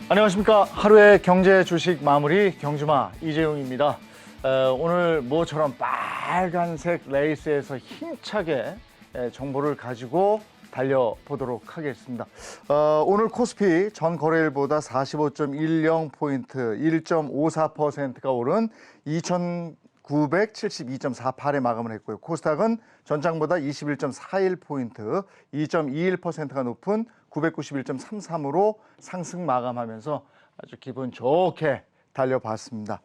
안녕하십니까. 하루의 경제 주식 마무리 경주마 이재용입니다. 오늘 모처럼 빨간색 레이스에서 힘차게 정보를 가지고 달려보도록 하겠습니다. 오늘 코스피 전 거래일보다 45.10포인트 1.54%가 오른 2,972.48에 마감을 했고요. 코스닥은 전장보다 21.41포인트 2.21%가 높은 991.33으로 상승 마감하면서 아주 기분 좋게 달려봤습니다.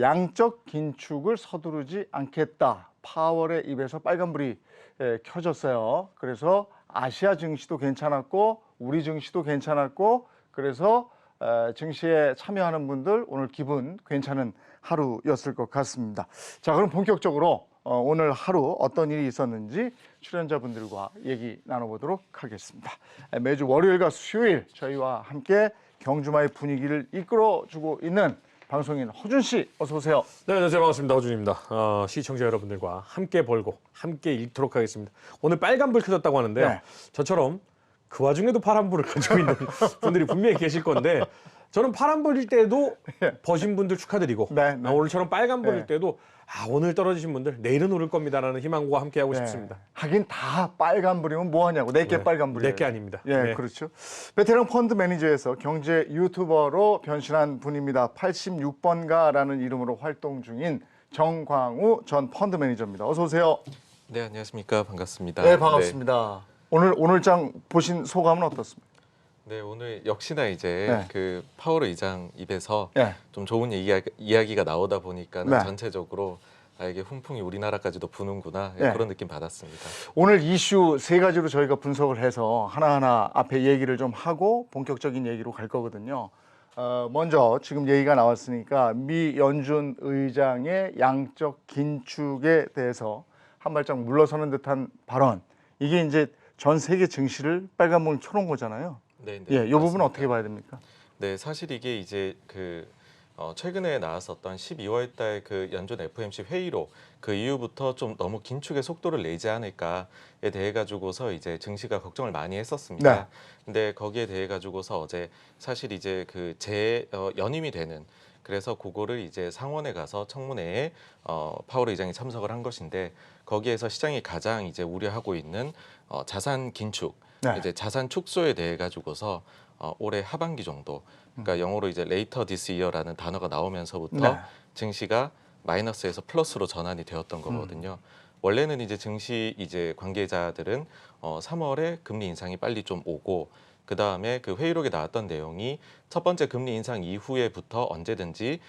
양적 긴축을 서두르지 않겠다. 파월의 입에서 빨간불이 켜졌어요. 그래서 아시아 증시도 괜찮았고 우리 증시도 괜찮았고 그래서 증시에 참여하는 분들 오늘 기분 괜찮은 하루였을 것 같습니다. 자, 그럼 본격적으로 오늘 하루 어떤 일이 있었는지 출연자분들과 얘기 나눠보도록 하겠습니다. 매주 월요일과 수요일 저희와 함께 경주마의 분위기를 이끌어주고 있는 방송인 허준 씨, 어서 오세요. 네, 안녕하세요. 반갑습니다. 허준입니다. 시청자 여러분들과 함께 벌고 함께 읽도록 하겠습니다. 오늘 빨간불 켜졌다고 하는데요. 네. 저처럼 그 와중에도 파란불을 가지고 있는 분들이 분명히 계실 건데 저는 파란불일 때도 버신 분들 축하드리고 네. 오늘처럼 빨간불일 네. 때도 오늘 떨어지신 분들 내일은 오를 겁니다라는 희망과 함께하고 싶습니다. 하긴 다 빨간불이면 뭐하냐고. 내게 빨간불이에요. 내게 아닙니다. 예, 네. 그렇죠. 베테랑 펀드 매니저에서 경제 유튜버로 변신한 분입니다. 86번가라는 이름으로 활동 중인 정광우 전 펀드 매니저입니다. 어서 오세요. 네, 안녕하십니까. 반갑습니다. 네, 반갑습니다. 오늘장 보신 소감은 어떻습니까? 네, 오늘 역시나 이제 네. 그 파월 의장 입에서 네. 좀 좋은 이야기가 나오다 보니까 네. 전체적으로 이게 훈풍이 우리나라까지도 부는구나 네. 그런 느낌 받았습니다. 오늘 이슈 세 가지로 저희가 분석을 해서 하나하나 앞에 얘기를 좀 하고 본격적인 얘기로 갈 거거든요. 먼저 지금 얘기가 나왔으니까 미 연준 의장의 양적 긴축에 대해서 한 발짝 물러서는 듯한 발언. 이게 이제 전 세계 증시를 빨간불 켜놓은 거잖아요. 네, 네. 예, 이 부분은 맞습니다. 어떻게 봐야 됩니까? 네, 사실 이게 이제 최근에 나왔었던 12월 달 그 연준 FOMC 회의로 그 이후부터 좀 너무 긴축의 속도를 내지 않을까에 대해 가지고서 이제 증시가 걱정을 많이 했었습니다. 네. 근데 거기에 대해 가지고서 어제 사실 이제 연임이 되는 그래서 그거를 이제 상원에 가서 청문회에 파월 의장이 참석을 한 것인데 거기에서 시장이 가장 이제 우려하고 있는 자산 긴축, 네. 이제 자산 축소에 대해 가지고서 올해 하반기 정도, 그러니까 영어로 이제 later this year라는 단어가 나오면서부터 네. 증시가 마이너스에서 플러스로 전환이 되었던 거거든요. 원래는 이제 증시 이제 관계자들은 3월에 금리 인상이 빨리 좀 오고 그 다음에 그 회의록에 나왔던 내용이 첫 번째 금리 인상 이후에부터 언제든지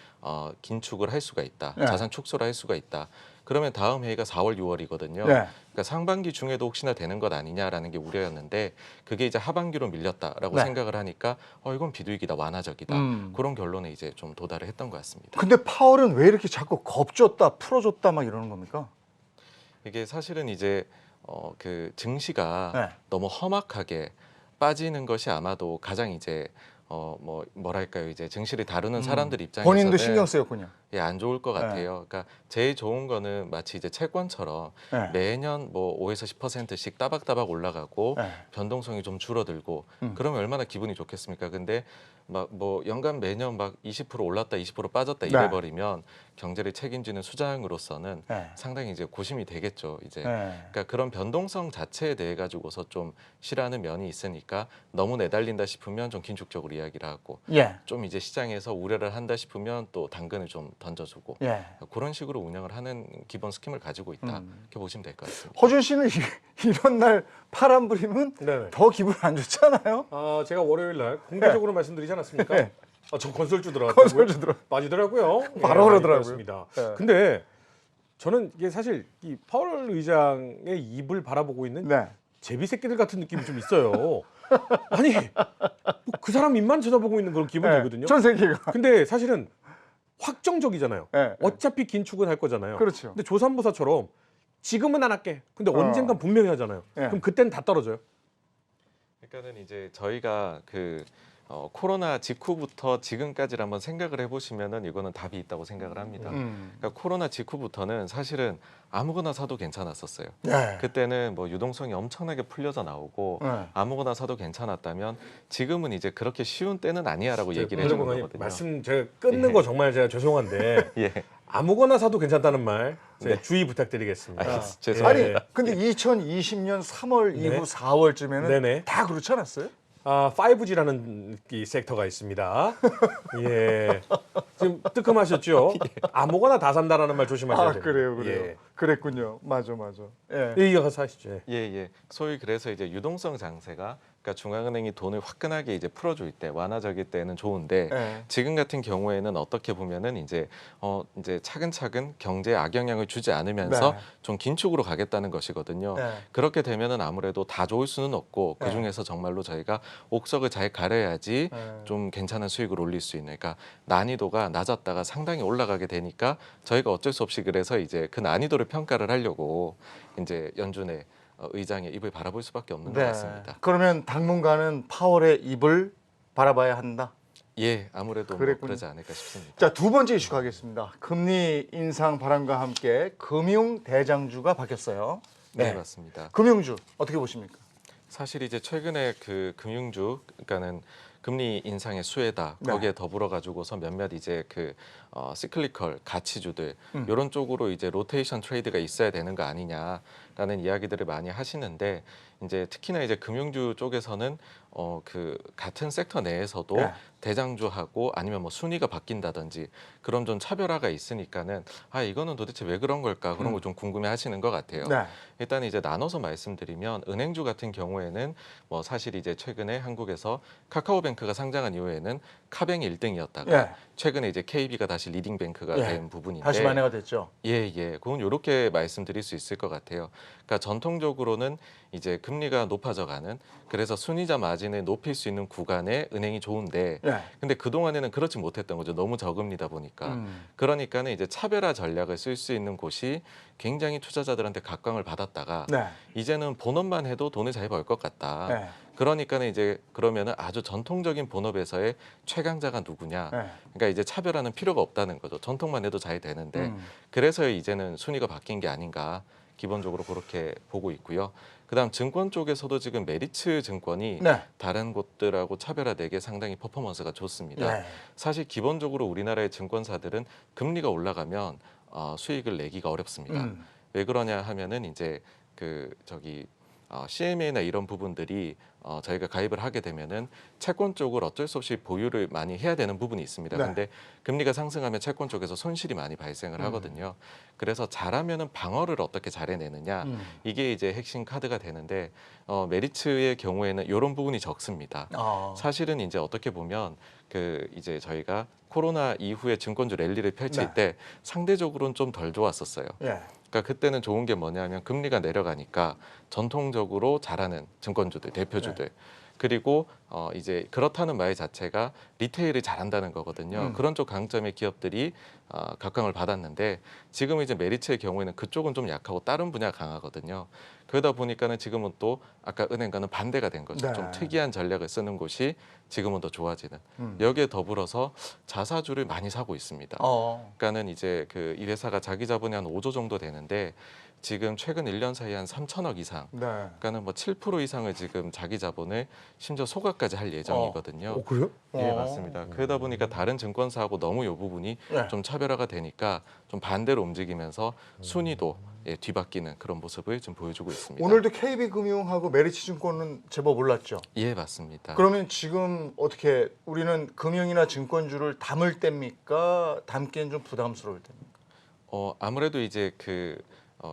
긴축을 할 수가 있다, 네. 자산 축소를 할 수가 있다. 그러면 다음 회의가 4월, 6월이거든요. 네. 그러니까 상반기 중에도 혹시나 되는 것 아니냐라는 게 우려였는데 그게 이제 하반기로 밀렸다라고 네. 생각을 하니까 이건 비둘기다, 완화적이다. 그런 결론에 이제 좀 도달을 했던 것 같습니다. 근데 파월은 왜 이렇게 자꾸 겁줬다, 풀어줬다 막 이러는 겁니까? 이게 사실은 이제 그 증시가 네. 너무 험악하게 빠지는 것이 아마도 가장 이제 뭐랄까요, 이제 증시를 다루는 사람들 입장에서는 본인도 신경 쓰였군요. 예, 안 좋을 것 네. 같아요. 그러니까 제일 좋은 거는 마치 이제 채권처럼 네. 매년 뭐 5에서 10%씩 따박따박 올라가고 네. 변동성이 좀 줄어들고 그러면 얼마나 기분이 좋겠습니까? 근데 막 뭐 연간 매년 막 20% 올랐다 20% 빠졌다 네. 이래버리면 경제를 책임지는 수장으로서는 네. 상당히 이제 고심이 되겠죠. 이제 네. 그러니까 그런 변동성 자체에 대해 가지고서 좀 싫어하는 면이 있으니까 너무 내달린다 싶으면 좀 긴축적으로 이야기를 하고 예. 좀 이제 시장에서 우려를 한다 싶으면 또 당근을 좀 던져주고 예. 그런 식으로 운영을 하는 기본 스킴을 가지고 있다 이렇게 보시면 될 것 같습니다. 허준 씨는 이런 날 파란불이면 네네. 더 기분 안 좋잖아요. 제가 월요일 날 공개적으로 말씀드리지 않았습니까? 네. 저 건설주 들어갔다고요? 건설주 빠지더라고요. 바로 많이 그러더라고요. 빠졌습니다. 네. 근데 저는 이게 사실 이 파월 의장의 입을 바라보고 있는 네. 제비 새끼들 같은 느낌이 좀 있어요. 아니 뭐그 사람 입만 쳐다보고 있는 그런 기분이 들거든요. 전 세계가. 근데 사실은 확정적이잖아요. 네. 어차피 긴축은 할 거잖아요. 그렇죠. 근데 조삼모사처럼 지금은 안 할게. 근데 언젠간 분명히 하잖아요. 네. 그럼 그때는 다 떨어져요. 그러니까는 이제 저희가 코로나 직후부터 지금까지를 한번 생각을 해보시면은 이거는 답이 있다고 생각을 합니다. 그러니까 코로나 직후부터는 사실은 아무거나 사도 괜찮았었어요. 네. 그때는 뭐 유동성이 엄청나게 풀려져 나오고 네. 아무거나 사도 괜찮았다면 지금은 이제 그렇게 쉬운 때는 아니야라고 얘기를 해주는 거거든요. 말씀 제가 끊는 거 정말 제가 죄송한데 예. 아무거나 사도 괜찮다는 말 제가 네. 주의 부탁드리겠습니다. 알겠습니다. 죄송합니다. 아니 근데 2020년 3월 네. 이후 4월쯤에는 네네. 다 그렇지 않았어요? 5G라는 이 섹터가 있습니다. 예. 지금 뜨끔하셨죠? 아무거나 다 산다라는 말 조심하셔야 돼요. 그래요. 그랬군요. 맞아. 예. 예. 이어가서 하시죠. 예, 예. 소위 그래서 이제 유동성 장세가 그러니까 중앙은행이 돈을 화끈하게 이제 풀어줄 때 완화적일 때는 좋은데 예. 지금 같은 경우에는 어떻게 보면은 이제 이제 차근차근 경제에 악영향을 주지 않으면서 네. 좀 긴축으로 가겠다는 것이거든요. 예. 그렇게 되면은 아무래도 다 좋을 수는 없고 그 중에서 정말로 저희가 옥석을 잘 가려야지 예. 좀 괜찮은 수익을 올릴 수 있는. 그러니까 난이도가 낮았다가 상당히 올라가게 되니까 저희가 어쩔 수 없이 그래서 이제 그 난이도를 평가를 하려고 이제 연준의 의장의 입을 바라볼 수밖에 없는 것 같습니다. 그러면 당분간은 파월의 입을 바라봐야 한다. 예, 아무래도 뭐 그랬군요. 그러지 않을까 싶습니다. 자, 두 번째 이슈 가겠습니다. 금리 인상 바람과 함께 금융 대장주가 바뀌었어요. 네, 맞습니다. 금융주 어떻게 보십니까? 사실 이제 최근에 그 금융주, 그러니까는 금리 인상의 수혜다. 네. 거기에 더불어 가지고서 몇몇 이제 그 시클리컬 가치주들 이런 쪽으로 이제 로테이션 트레이드가 있어야 되는 거 아니냐라는 이야기들을 많이 하시는데 이제 특히나 이제 금융주 쪽에서는 그 같은 섹터 내에서도 네. 대장주하고 아니면 뭐 순위가 바뀐다든지 그런 좀 차별화가 있으니까는 이거는 도대체 왜 그런 걸까 그런 걸 좀 궁금해 하시는 것 같아요. 네. 일단 이제 나눠서 말씀드리면 은행주 같은 경우에는 뭐 사실 이제 최근에 한국에서 카카오뱅크가 상장한 이후에는 카뱅이 1등이었다가 예. 최근에 이제 KB가 다시 리딩뱅크가 예. 된 부분인데 다시 만회가 됐죠. 예. 그건 이렇게 말씀드릴 수 있을 것 같아요. 그러니까 전통적으로는 이제 금리가 높아져가는 그래서 순이자 마진을 높일 수 있는 구간에 은행이 좋은데 예. 근데 그동안에는 그렇지 못했던 거죠. 너무 저금리다 보니까. 그러니까는 이제 차별화 전략을 쓸 수 있는 곳이 굉장히 투자자들한테 각광을 받았다가 네. 이제는 본업만 해도 돈을 잘 벌 것 같다. 네. 그러니까는 이제 그러면은 아주 전통적인 본업에서의 최강자가 누구냐. 네. 그러니까 이제 차별화는 필요가 없다는 거죠. 전통만 해도 잘 되는데 그래서 이제는 순위가 바뀐 게 아닌가. 기본적으로 그렇게 보고 있고요. 그다음 증권 쪽에서도 지금 메리츠 증권이 네. 다른 곳들하고 차별화되게 상당히 퍼포먼스가 좋습니다. 네. 사실 기본적으로 우리나라의 증권사들은 금리가 올라가면 수익을 내기가 어렵습니다. 왜 그러냐 하면은 이제 CMA나 이런 부분들이 저희가 가입을 하게 되면은 채권 쪽을 어쩔 수 없이 보유를 많이 해야 되는 부분이 있습니다. 네. 근데 금리가 상승하면 채권 쪽에서 손실이 많이 발생을 하거든요. 그래서 잘하면은 방어를 어떻게 잘해내느냐 이게 이제 핵심 카드가 되는데 메리츠의 경우에는 이런 부분이 적습니다. 사실은 이제 어떻게 보면 이제 저희가 코로나 이후에 증권주 랠리를 펼칠 네. 때 상대적으로는 좀 덜 좋았었어요. 예. 그러니까 그때는 좋은 게 뭐냐면 금리가 내려가니까 전통적으로 잘하는 증권주들, 대표주들 그리고 이제 그렇다는 말 자체가 리테일을 잘한다는 거거든요. 그런 쪽 강점의 기업들이 각광을 받았는데 지금은 이제 메리츠의 경우에는 그쪽은 좀 약하고 다른 분야가 강하거든요. 그러다 보니까는 지금은 또 아까 은행과는 반대가 된 거죠. 네. 좀 특이한 전략을 쓰는 곳이 지금은 더 좋아지는. 여기에 더불어서 자사주를 많이 사고 있습니다. 그러니까는 이제 이 회사가 자기 자본이 한 5조 정도 되는데 지금 최근 1년 사이에 한 3천억 이상. 네. 그러니까는 뭐 7% 이상을 지금 자기 자본을 심지어 소각까지 할 예정이거든요. 그래요? 예, 맞습니다. 그러다 보니까 다른 증권사하고 너무 이 부분이 예. 좀 차별화가 되니까 좀 반대로 움직이면서 순위도 뒤바뀌는 그런 모습을 좀 보여주고 있습니다. 오늘도 KB금융하고 메리츠증권은 제법 올랐죠. 예, 맞습니다. 그러면 지금 어떻게 우리는 금융이나 증권주를 담을 때입니까? 담기엔 좀 부담스러울 때입니까? 아무래도 이제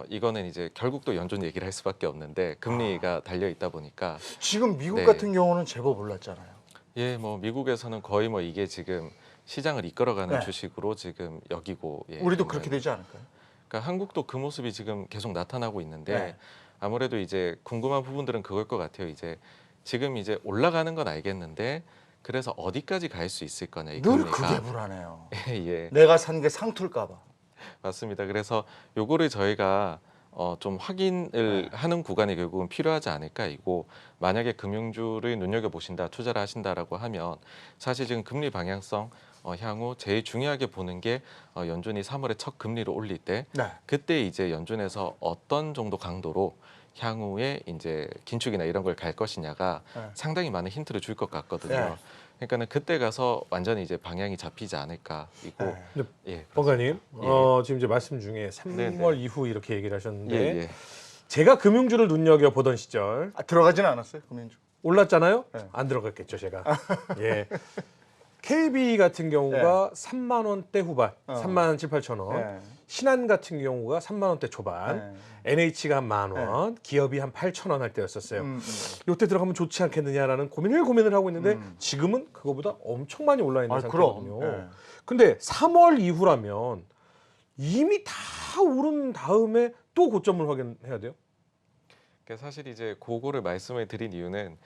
이거는 이제 결국 또 연준 얘기를 할 수밖에 없는데 금리가 달려 있다 보니까 지금 미국 네. 같은 경우는 제법 올랐잖아요. 예, 뭐 미국에서는 거의 뭐 이게 지금 시장을 이끌어가는 네. 주식으로 지금 여기고 우리도 있는. 그렇게 되지 않을까요? 그러니까 한국도 그 모습이 지금 계속 나타나고 있는데 네. 아무래도 이제 궁금한 부분들은 그걸 것 같아요. 이제 지금 이제 올라가는 건 알겠는데 그래서 어디까지 갈 수 있을 거냐 이 늘 금리가. 그게 불안해요. 예, 내가 산 게 상투일까 봐. 맞습니다. 그래서 요거를 저희가 좀 확인을 하는 구간이 결국은 필요하지 않을까 이고 만약에 금융주를 눈여겨보신다, 투자를 하신다라고 하면 사실 지금 금리 방향성 향후 제일 중요하게 보는 게 연준이 3월에 첫 금리를 올릴 때 네. 그때 이제 연준에서 어떤 정도 강도로 향후에 이제 긴축이나 이런 걸 갈 것이냐가 네. 상당히 많은 힌트를 줄 것 같거든요. 네. 그러니까는 그때 가서 완전히 이제 방향이 잡히지 않을까 이고 네. 근데 예, 번가님, 예. 지금 이제 말씀 중에 3월 네네. 이후 이렇게 얘기를 하셨는데 예, 예. 제가 금융주를 눈여겨 보던 시절 들어가지는 않았어요, 금융주. 올랐잖아요. 네. 안 들어갔겠죠, 제가. 예. KB 같은 경우가 3만 원대 후반, 3만 7, 8천 원. 네. 신한 같은 경우가 3만 원대 초반. 네. NH가 한 10,000원, 기업이 한 8,000원 할 때였었어요. 이때 들어가면 좋지 않겠느냐라는 고민을 하고 있는데 지금은 그거보다 엄청 많이 올라 있는 상태거든요. 그럼. 네. 근데 3월 이후라면 이미 다 오른 다음에 또 고점을 확인해야 돼요? 그러니까 사실 이제 그거를 말씀을 드린 이유는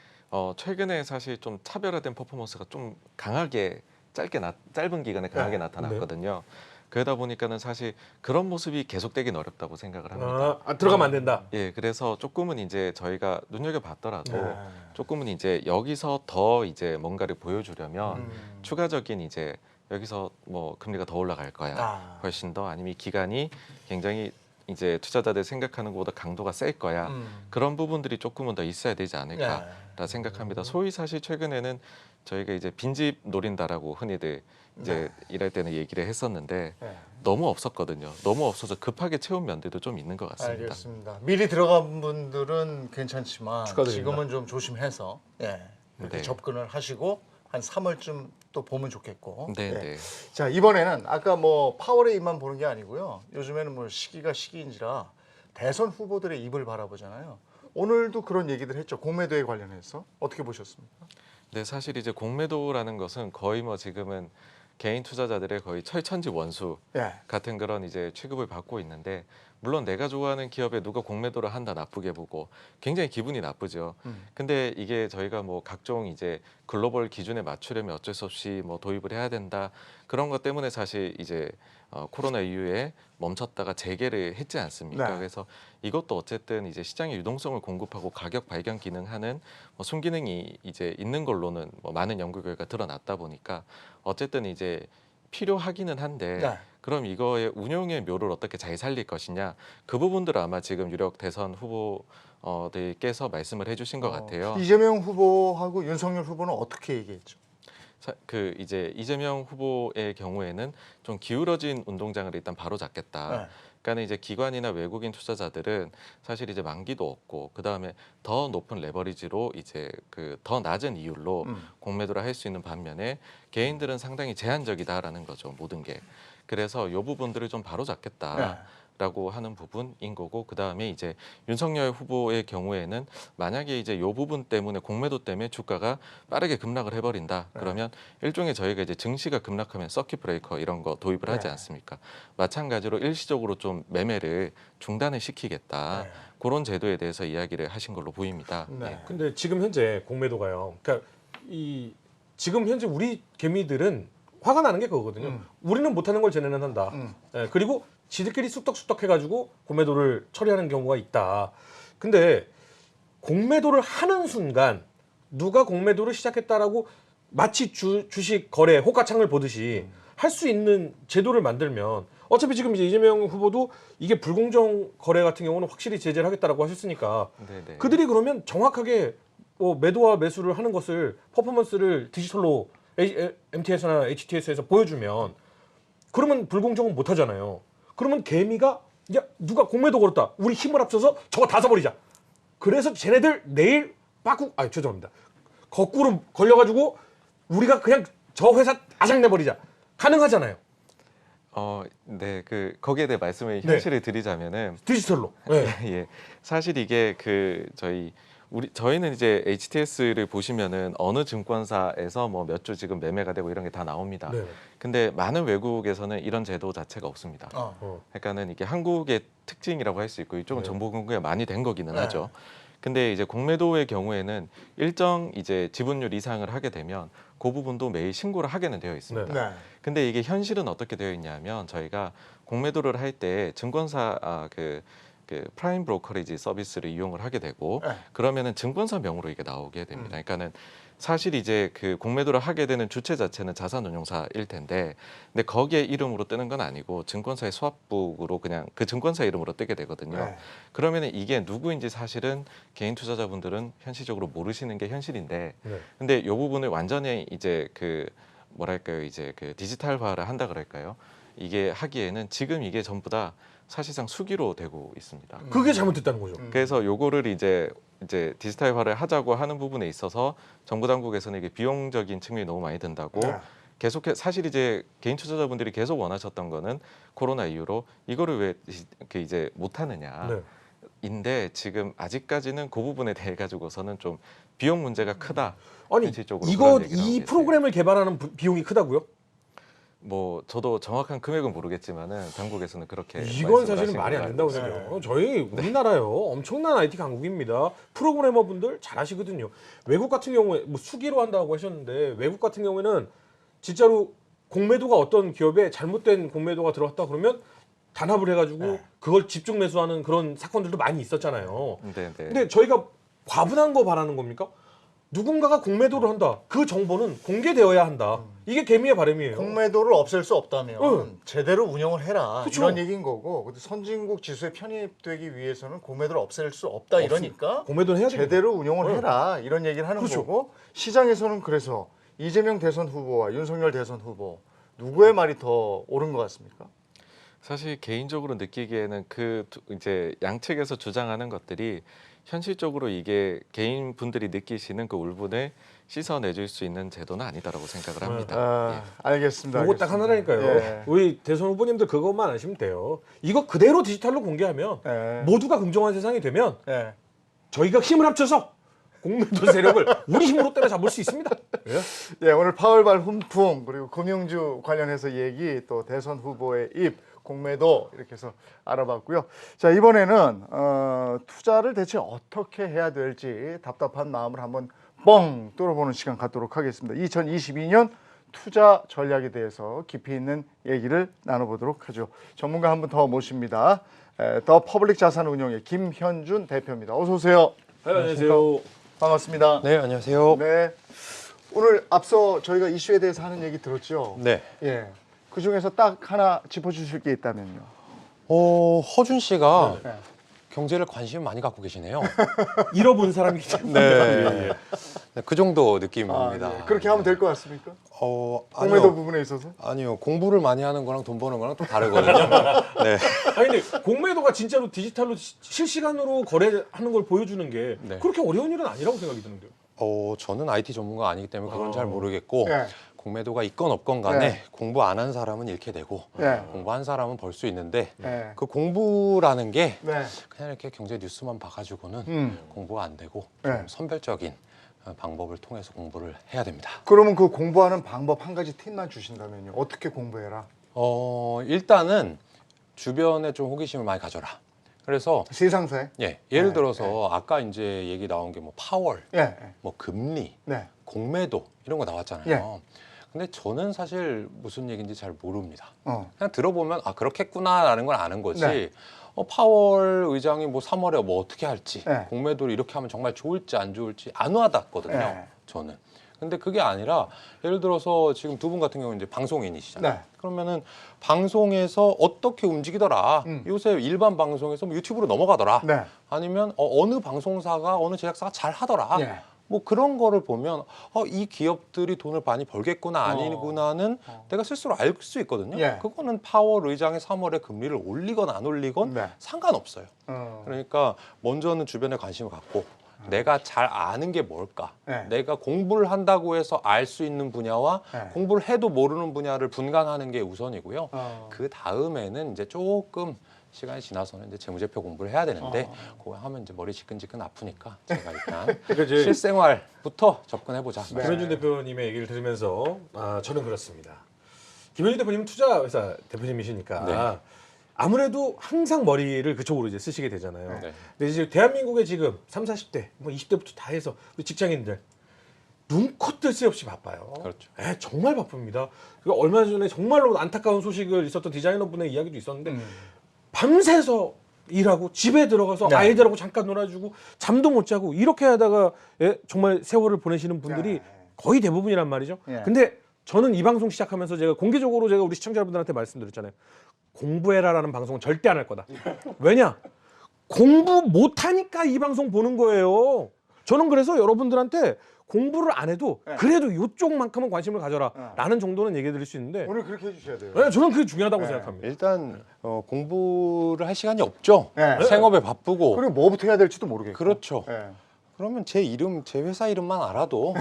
최근에 사실 좀 차별화된 퍼포먼스가 좀 강하게 짧은 기간에 강하게 나타났거든요. 그러다 보니까는 사실 그런 모습이 계속되긴 어렵다고 생각을 합니다. 들어가면 안 된다. 예, 그래서 조금은 이제 저희가 눈여겨봤더라도 네. 조금은 이제 여기서 더 이제 뭔가를 보여주려면 추가적인 이제 여기서 뭐 금리가 더 올라갈 거야, 훨씬 더 아니면 이 기간이 굉장히 이제 투자자들 생각하는 것보다 강도가 셀 거야. 그런 부분들이 조금은 더 있어야 되지 않을까라 생각합니다. 소위 사실 최근에는 저희가 이제 빈집 노린다라고 흔히들 이제 일할 때는 얘기를 했었는데 네. 너무 없었거든요. 너무 없어서 급하게 채운 면들도 좀 있는 것 같습니다. 알겠습니다. 미리 들어간 분들은 괜찮지만 축하드립니다. 지금은 좀 조심해서 이렇게 네. 접근을 하시고 한 3월쯤 또 보면 좋겠고. 네, 예. 네. 자, 이번에는 아까 뭐 파월의 입만 보는 게 아니고요. 요즘에는 뭐 시기가 시기인지라 대선 후보들의 입을 바라보잖아요. 오늘도 그런 얘기들 했죠. 공매도에 관련해서 어떻게 보셨습니까? 네, 사실 이제 공매도라는 것은 거의 뭐 지금은 개인 투자자들의 거의 철천지 원수 예. 같은 그런 이제 취급을 받고 있는데 물론 내가 좋아하는 기업에 누가 공매도를 한다 나쁘게 보고 굉장히 기분이 나쁘죠. 근데 이게 저희가 뭐 각종 이제 글로벌 기준에 맞추려면 어쩔 수 없이 뭐 도입을 해야 된다 그런 것 때문에 사실 이제 코로나 이후에 멈췄다가 재개를 했지 않습니까? 네. 그래서 이것도 어쨌든 이제 시장의 유동성을 공급하고 가격 발견 기능하는 뭐 순기능이 이제 있는 걸로는 뭐 많은 연구 결과 드러났다 보니까 어쨌든 이제 필요하기는 한데 네. 그럼 이거의 운용의 묘를 어떻게 잘 살릴 것이냐 그 부분들을 아마 지금 유력 대선 후보들께서 말씀을 해주신 것 같아요. 이재명 후보하고 윤석열 후보는 어떻게 얘기했죠? 그 이제 이재명 후보의 경우에는 좀 기울어진 운동장을 일단 바로 잡겠다. 네. 그러니까 이제 기관이나 외국인 투자자들은 사실 이제 만기도 없고 그 다음에 더 높은 레버리지로 이제 그 더 낮은 이율로 공매도를 할 수 있는 반면에 개인들은 상당히 제한적이다라는 거죠 모든 게. 그래서 이 부분들을 좀 바로 잡겠다. 라고 하는 부분인 거고 그 다음에 이제 윤석열 후보의 경우에는 만약에 이제 이 부분 때문에 공매도 때문에 주가가 빠르게 급락을 해버린다 그러면 일종의 저희가 이제 증시가 급락하면 서킷 브레이커 이런 거 도입을 하지 않습니까? 마찬가지로 일시적으로 좀 매매를 중단을 시키겠다 그런 제도에 대해서 이야기를 하신 걸로 보입니다. 네. 근데 지금 현재 공매도가요. 그러니까 지금 현재 우리 개미들은 화가 나는 게 그거거든요. 우리는 못하는 걸 쟤네는 한다. 예, 그리고 지들끼리 쑥덕쑥덕 해가지고 공매도를 처리하는 경우가 있다. 근데 공매도를 하는 순간 누가 공매도를 시작했다라고 마치 주식 거래 호가창을 보듯이 할 수 있는 제도를 만들면 어차피 지금 이제 이재명 후보도 이게 불공정 거래 같은 경우는 확실히 제재를 하겠다라고 하셨으니까 네네. 그들이 그러면 정확하게 매도와 매수를 하는 것을 퍼포먼스를 디지털로 MTS나 HTS에서 보여주면 그러면 불공정은 못 하잖아요. 그러면 개미가 야 누가 공매도 걸었다. 우리 힘을 합쳐서 저거 다 써버리자. 그래서 쟤네들 내일 죄송합니다. 거꾸로 걸려가지고 우리가 그냥 저 회사 아작 내버리자. 가능하잖아요. 네, 거기에 대해 말씀을 현실을 드리자면은 디지털로. 네. 예, 사실 이게 저희는 이제 HTS를 보시면은 어느 증권사에서 뭐 몇 주 지금 매매가 되고 이런 게 다 나옵니다. 네. 근데 많은 외국에서는 이런 제도 자체가 없습니다. 그러니까는 이게 한국의 특징이라고 할 수 있고 이쪽은 정보 공개가 많이 된 거기는 하죠. 근데 이제 공매도의 경우에는 일정 이제 지분율 이상을 하게 되면 그 부분도 매일 신고를 하게는 되어 있습니다. 네. 근데 이게 현실은 어떻게 되어 있냐면 저희가 공매도를 할 때 증권사 그 프라임 브로커리지 서비스를 이용을 하게 되고 네. 그러면은 증권사 명으로 이게 나오게 됩니다. 그러니까는 사실 이제 그 공매도를 하게 되는 주체 자체는 자산운용사일 텐데, 근데 거기에 이름으로 뜨는 건 아니고 증권사의 수합북으로 그냥 그 증권사 이름으로 뜨게 되거든요. 네. 그러면은 이게 누구인지 사실은 개인 투자자분들은 현실적으로 모르시는 게 현실인데, 네. 근데 이 부분을 완전히 이제 그 뭐랄까요, 이제 그 디지털화를 한다 그럴까요? 이게 하기에는 지금 이게 전부 다 사실상 수기로 되고 있습니다. 그게 잘못됐다는 거죠. 그래서 요거를 이제 디지털화를 하자고 하는 부분에 있어서 정부 당국에서는 이게 비용적인 측면이 너무 많이 든다고 네. 계속 사실 이제 개인 투자자분들이 계속 원하셨던 거는 코로나 이후로 이거를 왜 이제 못 하느냐. 네. 인데 지금 아직까지는 그 부분에 대해 가지고서는 좀 비용 문제가 크다. 아니 현실적으로 이거 그런 얘기를 하고 이 계세요. 프로그램을 개발하는 비용이 크다고요? 뭐 저도 정확한 금액은 모르겠지만은 당국에서는 그렇게 이건 말씀을 사실은 하신 말이 안 걸로 된다고 알고 있어요. 생각해요. 저희 우리나라요 엄청난 IT 강국입니다. 프로그래머분들 잘하시거든요. 외국 같은 경우에 뭐 수기로 한다고 하셨는데 외국 같은 경우에는 진짜로 공매도가 어떤 기업에 잘못된 공매도가 들어왔다 그러면 단합을 해가지고 그걸 집중 매수하는 그런 사건들도 많이 있었잖아요. 네, 네. 근데 저희가 과분한 거 바라는 겁니까? 누군가가 공매도를 한다. 그 정보는 공개되어야 한다. 이게 개미의 바람이에요. 공매도를 없앨 수 없다면 응. 제대로 운영을 해라 그쵸. 이런 얘기인 거고, 근데 선진국 지수에 편입되기 위해서는 공매도를 없앨 수 없다 이러니까 공매도는 해야 됩니다. 제대로 운영을 응. 해라 이런 얘기를 하는 그렇죠. 거고, 시장에서는 그래서 이재명 대선 후보와 윤석열 대선 후보 누구의 말이 더 옳은 것 같습니까? 사실 개인적으로 느끼기에는 이제 양측에서 주장하는 것들이 현실적으로 이게 개인 분들이 느끼시는 그 울분을 씻어내줄 수 있는 제도는 아니다라고 생각을 합니다. 아, 알겠습니다. 요거 딱 알겠습니다. 하나라니까요. 예. 우리 대선 후보님들 그것만 아시면 돼요. 이거 그대로 디지털로 공개하면 예. 모두가 공정한 세상이 되면 예. 저희가 힘을 합쳐서 공매도 세력을 우리 힘으로 때려잡을 수 있습니다. 예? 예, 오늘 파월발 훈풍 그리고 금융주 관련해서 얘기, 또 대선 후보의 입, 공매도 이렇게 해서 알아봤고요. 자, 이번에는 투자를 대체 어떻게 해야 될지 답답한 마음을 한번 뻥 뚫어보는 시간 갖도록 하겠습니다. 2022년 투자 전략에 대해서 깊이 있는 얘기를 나눠보도록 하죠. 전문가 한 분 더 모십니다. 더 퍼블릭 자산운용의 김현준 대표입니다. 어서 오세요. 안녕하세요. 반갑습니다. 네, 안녕하세요. 네. 오늘 앞서 저희가 이슈에 대해서 하는 얘기 들었죠? 네. 예. 그 중에서 딱 하나 짚어주실 게 있다면요. 허준 씨가 네. 경제를 관심 많이 갖고 계시네요. 잃어본 사람이기 때문에. 네. 네, 그 정도 아, 느낌입니다. 예. 그렇게 하면 될 것 같습니까? 공매도 아니요. 부분에 있어서? 아니요. 공부를 많이 하는 거랑 돈 버는 거랑 또 다르거든요. 네. 아니 근데 공매도가 진짜로 디지털로 실시간으로 거래하는 걸 보여주는 게 네. 그렇게 어려운 일은 아니라고 생각이 드는데요. 저는 IT 전문가 아니기 때문에 그건 잘 모르겠고 예. 공매도가 있건 없건 간에 네. 공부 안 한 사람은 잃게 되고 예. 공부한 사람은 벌 수 있는데 예. 그 공부라는 게 네. 그냥 이렇게 경제 뉴스만 봐가지고는 공부가 안 되고 네. 좀 선별적인 방법을 통해서 공부를 해야 됩니다. 그러면 그 공부하는 방법 한 가지 팁만 주신다면요. 어떻게 공부해라? 일단은 주변에 좀 호기심을 많이 가져라. 그래서 세상사에? 예를 네, 들어서 아까 이제 얘기 나온 게 뭐 파월, 예. 뭐 금리, 네. 공매도 이런 거 나왔잖아요. 예. 근데 저는 사실 무슨 얘기인지 잘 모릅니다. 어. 그냥 들어보면 아 그렇겠구나라는 걸 아는 거지. 네. 파월 의장이 뭐 3월에 뭐 어떻게 할지, 네. 공매도를 이렇게 하면 정말 좋을지 안 좋을지 안 와닿거든요. 네. 저는. 근데 그게 아니라 예를 들어서 지금 두 분 같은 경우는 이제 방송인이시잖아요. 네. 그러면은 방송에서 어떻게 움직이더라. 요새 일반 방송에서 뭐 유튜브로 넘어가더라. 네. 아니면 어느 방송사가 어느 제작사가 잘 하더라. 네. 뭐 그런 거를 보면 이 기업들이 돈을 많이 벌겠구나 아니구나는 내가 스스로 알 수 있거든요. 예. 그거는 파월 의장이 3월에 금리를 올리건 안 올리건 네. 상관없어요. 어. 그러니까 먼저는 주변에 관심을 갖고 내가 잘 아는 게 뭘까? 네. 내가 공부를 한다고 해서 알 수 있는 분야와 네. 공부를 해도 모르는 분야를 분간하는 게 우선이고요. 어. 그 다음에는 이제 조금 시간이 지나서는 이제 재무제표 공부를 해야 되는데 그거 하면 이제 머리 지끈지끈 아프니까 제가 일단 그러니까 실생활부터 접근해보자. 네. 김현준 대표님의 얘기를 들으면서 저는 그렇습니다. 김현준 대표님은 투자회사 대표님이시니까 네. 아무래도 항상 머리를 그쪽으로 이제 쓰시게 되잖아요. 네. 근데 이제 대한민국의 지금 30, 40대, 뭐 20대부터 다 해서 우리 직장인들 눈코 뜰 새 없이 바빠요. 그렇죠. 정말 바쁩니다. 그리고 얼마 전에 정말로 안타까운 소식을 있었던 디자이너분의 이야기도 있었는데 밤새서 일하고 집에 들어가서 네. 아이들하고 잠깐 놀아주고 잠도 못 자고 이렇게 하다가 예, 정말 세월을 보내시는 분들이 네. 거의 대부분이란 말이죠. 예. 근데 저는 이 방송 시작하면서 제가 공개적으로 제가 우리 시청자분들한테 말씀드렸잖아요. 공부해라라는 방송은 절대 안 할 거다. 왜냐? 공부 못하니까 이 방송 보는 거예요. 저는 그래서 여러분들한테 공부를 안 해도 네. 그래도 이쪽만큼은 관심을 가져라 네. 라는 정도는 얘기해 드릴 수 있는데 오늘 그렇게 해주셔야 돼요. 네, 저는 그게 중요하다고 네. 생각합니다. 일단 공부를 할 시간이 없죠. 네. 생업에 바쁘고. 그리고 뭐부터 해야 될지도 모르겠고. 그렇죠. 네. 그러면 제 이름, 제 회사 이름만 알아도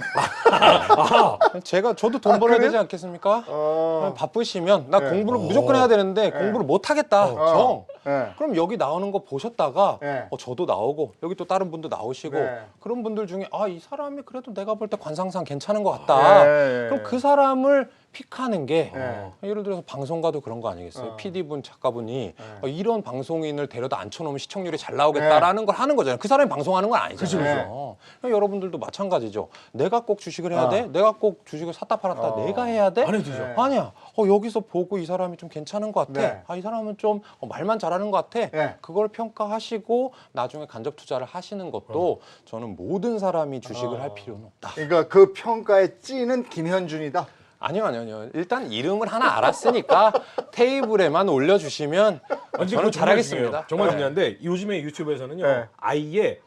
아하. 저도 돈 벌어야 그래요? 되지 않겠습니까? 어. 바쁘시면 나 네. 공부를 무조건 해야 되는데 공부를 못 하겠다. 정. 네. 그럼 여기 나오는 거 보셨다가 네. 저도 나오고 여기 또 다른 분도 나오시고 네. 그런 분들 중에 이 사람이 그래도 내가 볼 때 관상상 괜찮은 것 같다. 네. 그럼 그 사람을 픽하는 게 네. 예를 들어서 방송가도 그런 거 아니겠어요? PD분, 작가분이 네. 이런 방송인을 데려다 앉혀놓으면 시청률이 잘 나오겠다라는 걸 하는 거잖아요. 그 사람이 방송하는 건 아니잖아요. 그러니까 여러분들도 마찬가지죠. 내가 꼭 주식을 해야 돼? 내가 꼭 주식을 샀다 팔았다 내가 해야 돼? 안 해도 되죠. 네. 아니야. 여기서 보고 이 사람이 좀 괜찮은 것 같아. 네. 이 사람은 좀 말만 잘하는 것 같아. 네. 그걸 평가하시고 나중에 간접 투자를 하시는 것도 저는 모든 사람이 주식을 할 필요는 없다. 그러니까 그 평가의 찌는 김현준이다. 아니요. 일단 이름을 하나 알았으니까 테이블에만 올려주시면 아니, 저는 그거 정말 잘하겠습니다. 중요해요. 정말 중요한데 요즘에 유튜브에서는요. 네. 아예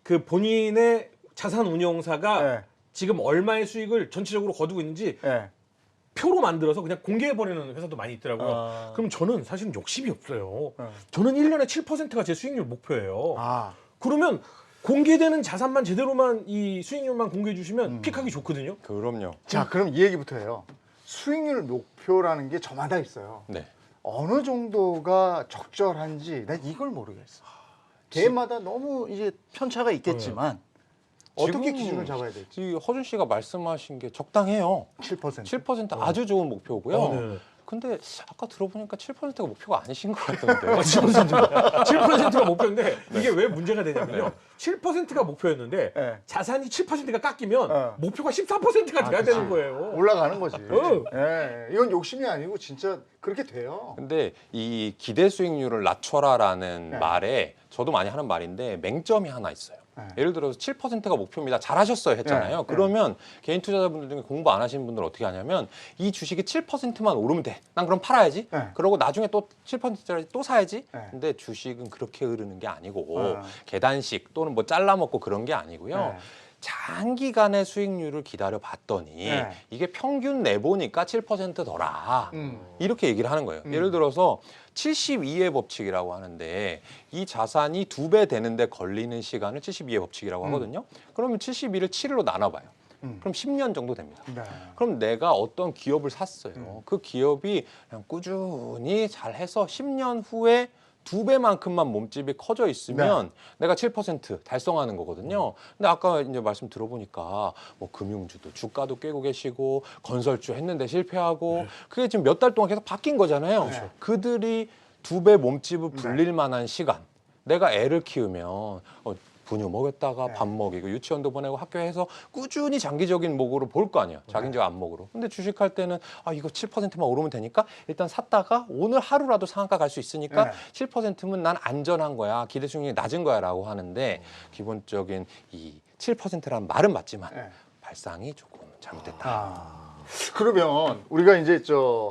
그 본인의 자산 운용사가 네. 지금 얼마의 수익을 전체적으로 거두고 있는지 네. 표로 만들어서 그냥 공개해버리는 회사도 많이 있더라고요. 아. 그럼 저는 사실은 욕심이 없어요. 네. 저는 1년에 7%가 제 수익률 목표예요. 아. 그러면 공개되는 자산만 제대로만 이 수익률만 공개해 주시면 픽하기 좋거든요. 그럼요. 자, 그럼 이 얘기부터 해요. 수익률 목표라는 게 저마다 있어요. 네. 어느 정도가 적절한지 난 이걸 모르겠어. 개마다 너무 이제 편차가 있겠지만 어떻게 지금 기준을 잡아야 될지. 이 허준 씨가 말씀하신 게 적당해요. 7%. 7% 아주 좋은 목표고요. 네. 근데 아까 들어보니까 7%가 목표가 아니신 것 같던데. 7%가 목표인데 이게 왜 문제가 되냐면요. 7%가 목표였는데 네. 자산이 7%가 깎이면 네. 목표가 14%가 돼야 그치. 되는 거예요. 올라가는 거지. 어. 예, 이건 욕심이 아니고 진짜 그렇게 돼요. 근데 이 기대 수익률을 낮춰라라는 네. 말에 저도 많이 하는 말인데 맹점이 하나 있어요. 네. 예를 들어서 7%가 목표입니다. 잘하셨어요 했잖아요. 네. 그러면 개인 투자자분들 중에 공부 안 하시는 분들 어떻게 하냐면 이 주식이 7%만 오르면 돼. 난 그럼 팔아야지. 네. 그러고 나중에 또 7%짜리 또 사야지. 네. 근데 주식은 그렇게 흐르는 게 아니고 네. 계단식 또는 뭐 잘라 먹고 그런 게 아니고요. 네. 장기간의 수익률을 기다려 봤더니 네. 이게 평균 내보니까 7%더라. 이렇게 얘기를 하는 거예요. 음. 예를 들어서 72의 법칙이라고 하는데 이 자산이 2배 되는데 걸리는 시간을 72의 법칙이라고 하거든요. 그러면 72를 7로 나눠봐요. 그럼 10년 정도 됩니다. 네. 그럼 내가 어떤 기업을 샀어요. 그 기업이 그냥 꾸준히 잘해서 10년 후에 2배만큼만 몸집이 커져 있으면 내가 7% 달성하는 거거든요. 근데 아까 이제 말씀 들어보니까 뭐 금융주도 주가도 깨고 계시고 건설주 했는데 실패하고 그게 지금 몇 달 동안 계속 바뀐 거잖아요. 그렇죠. 그들이 2배 몸집을 불릴 만한 시간 내가 애를 키우면 분유 먹였다가 밥 먹이고 유치원도 보내고 학교에서 꾸준히 장기적인 목으로 볼 거 아니야. 자기적 안목으로. 근데 주식할 때는 이거 7%만 오르면 되니까 일단 샀다가 오늘 하루라도 상한가 갈 수 있으니까 7%면 난 안전한 거야. 기대 수익률이 낮은 거야라고 하는데 기본적인 이 7%라는 말은 맞지만 발상이 조금 잘못됐다. 그러면 우리가 이제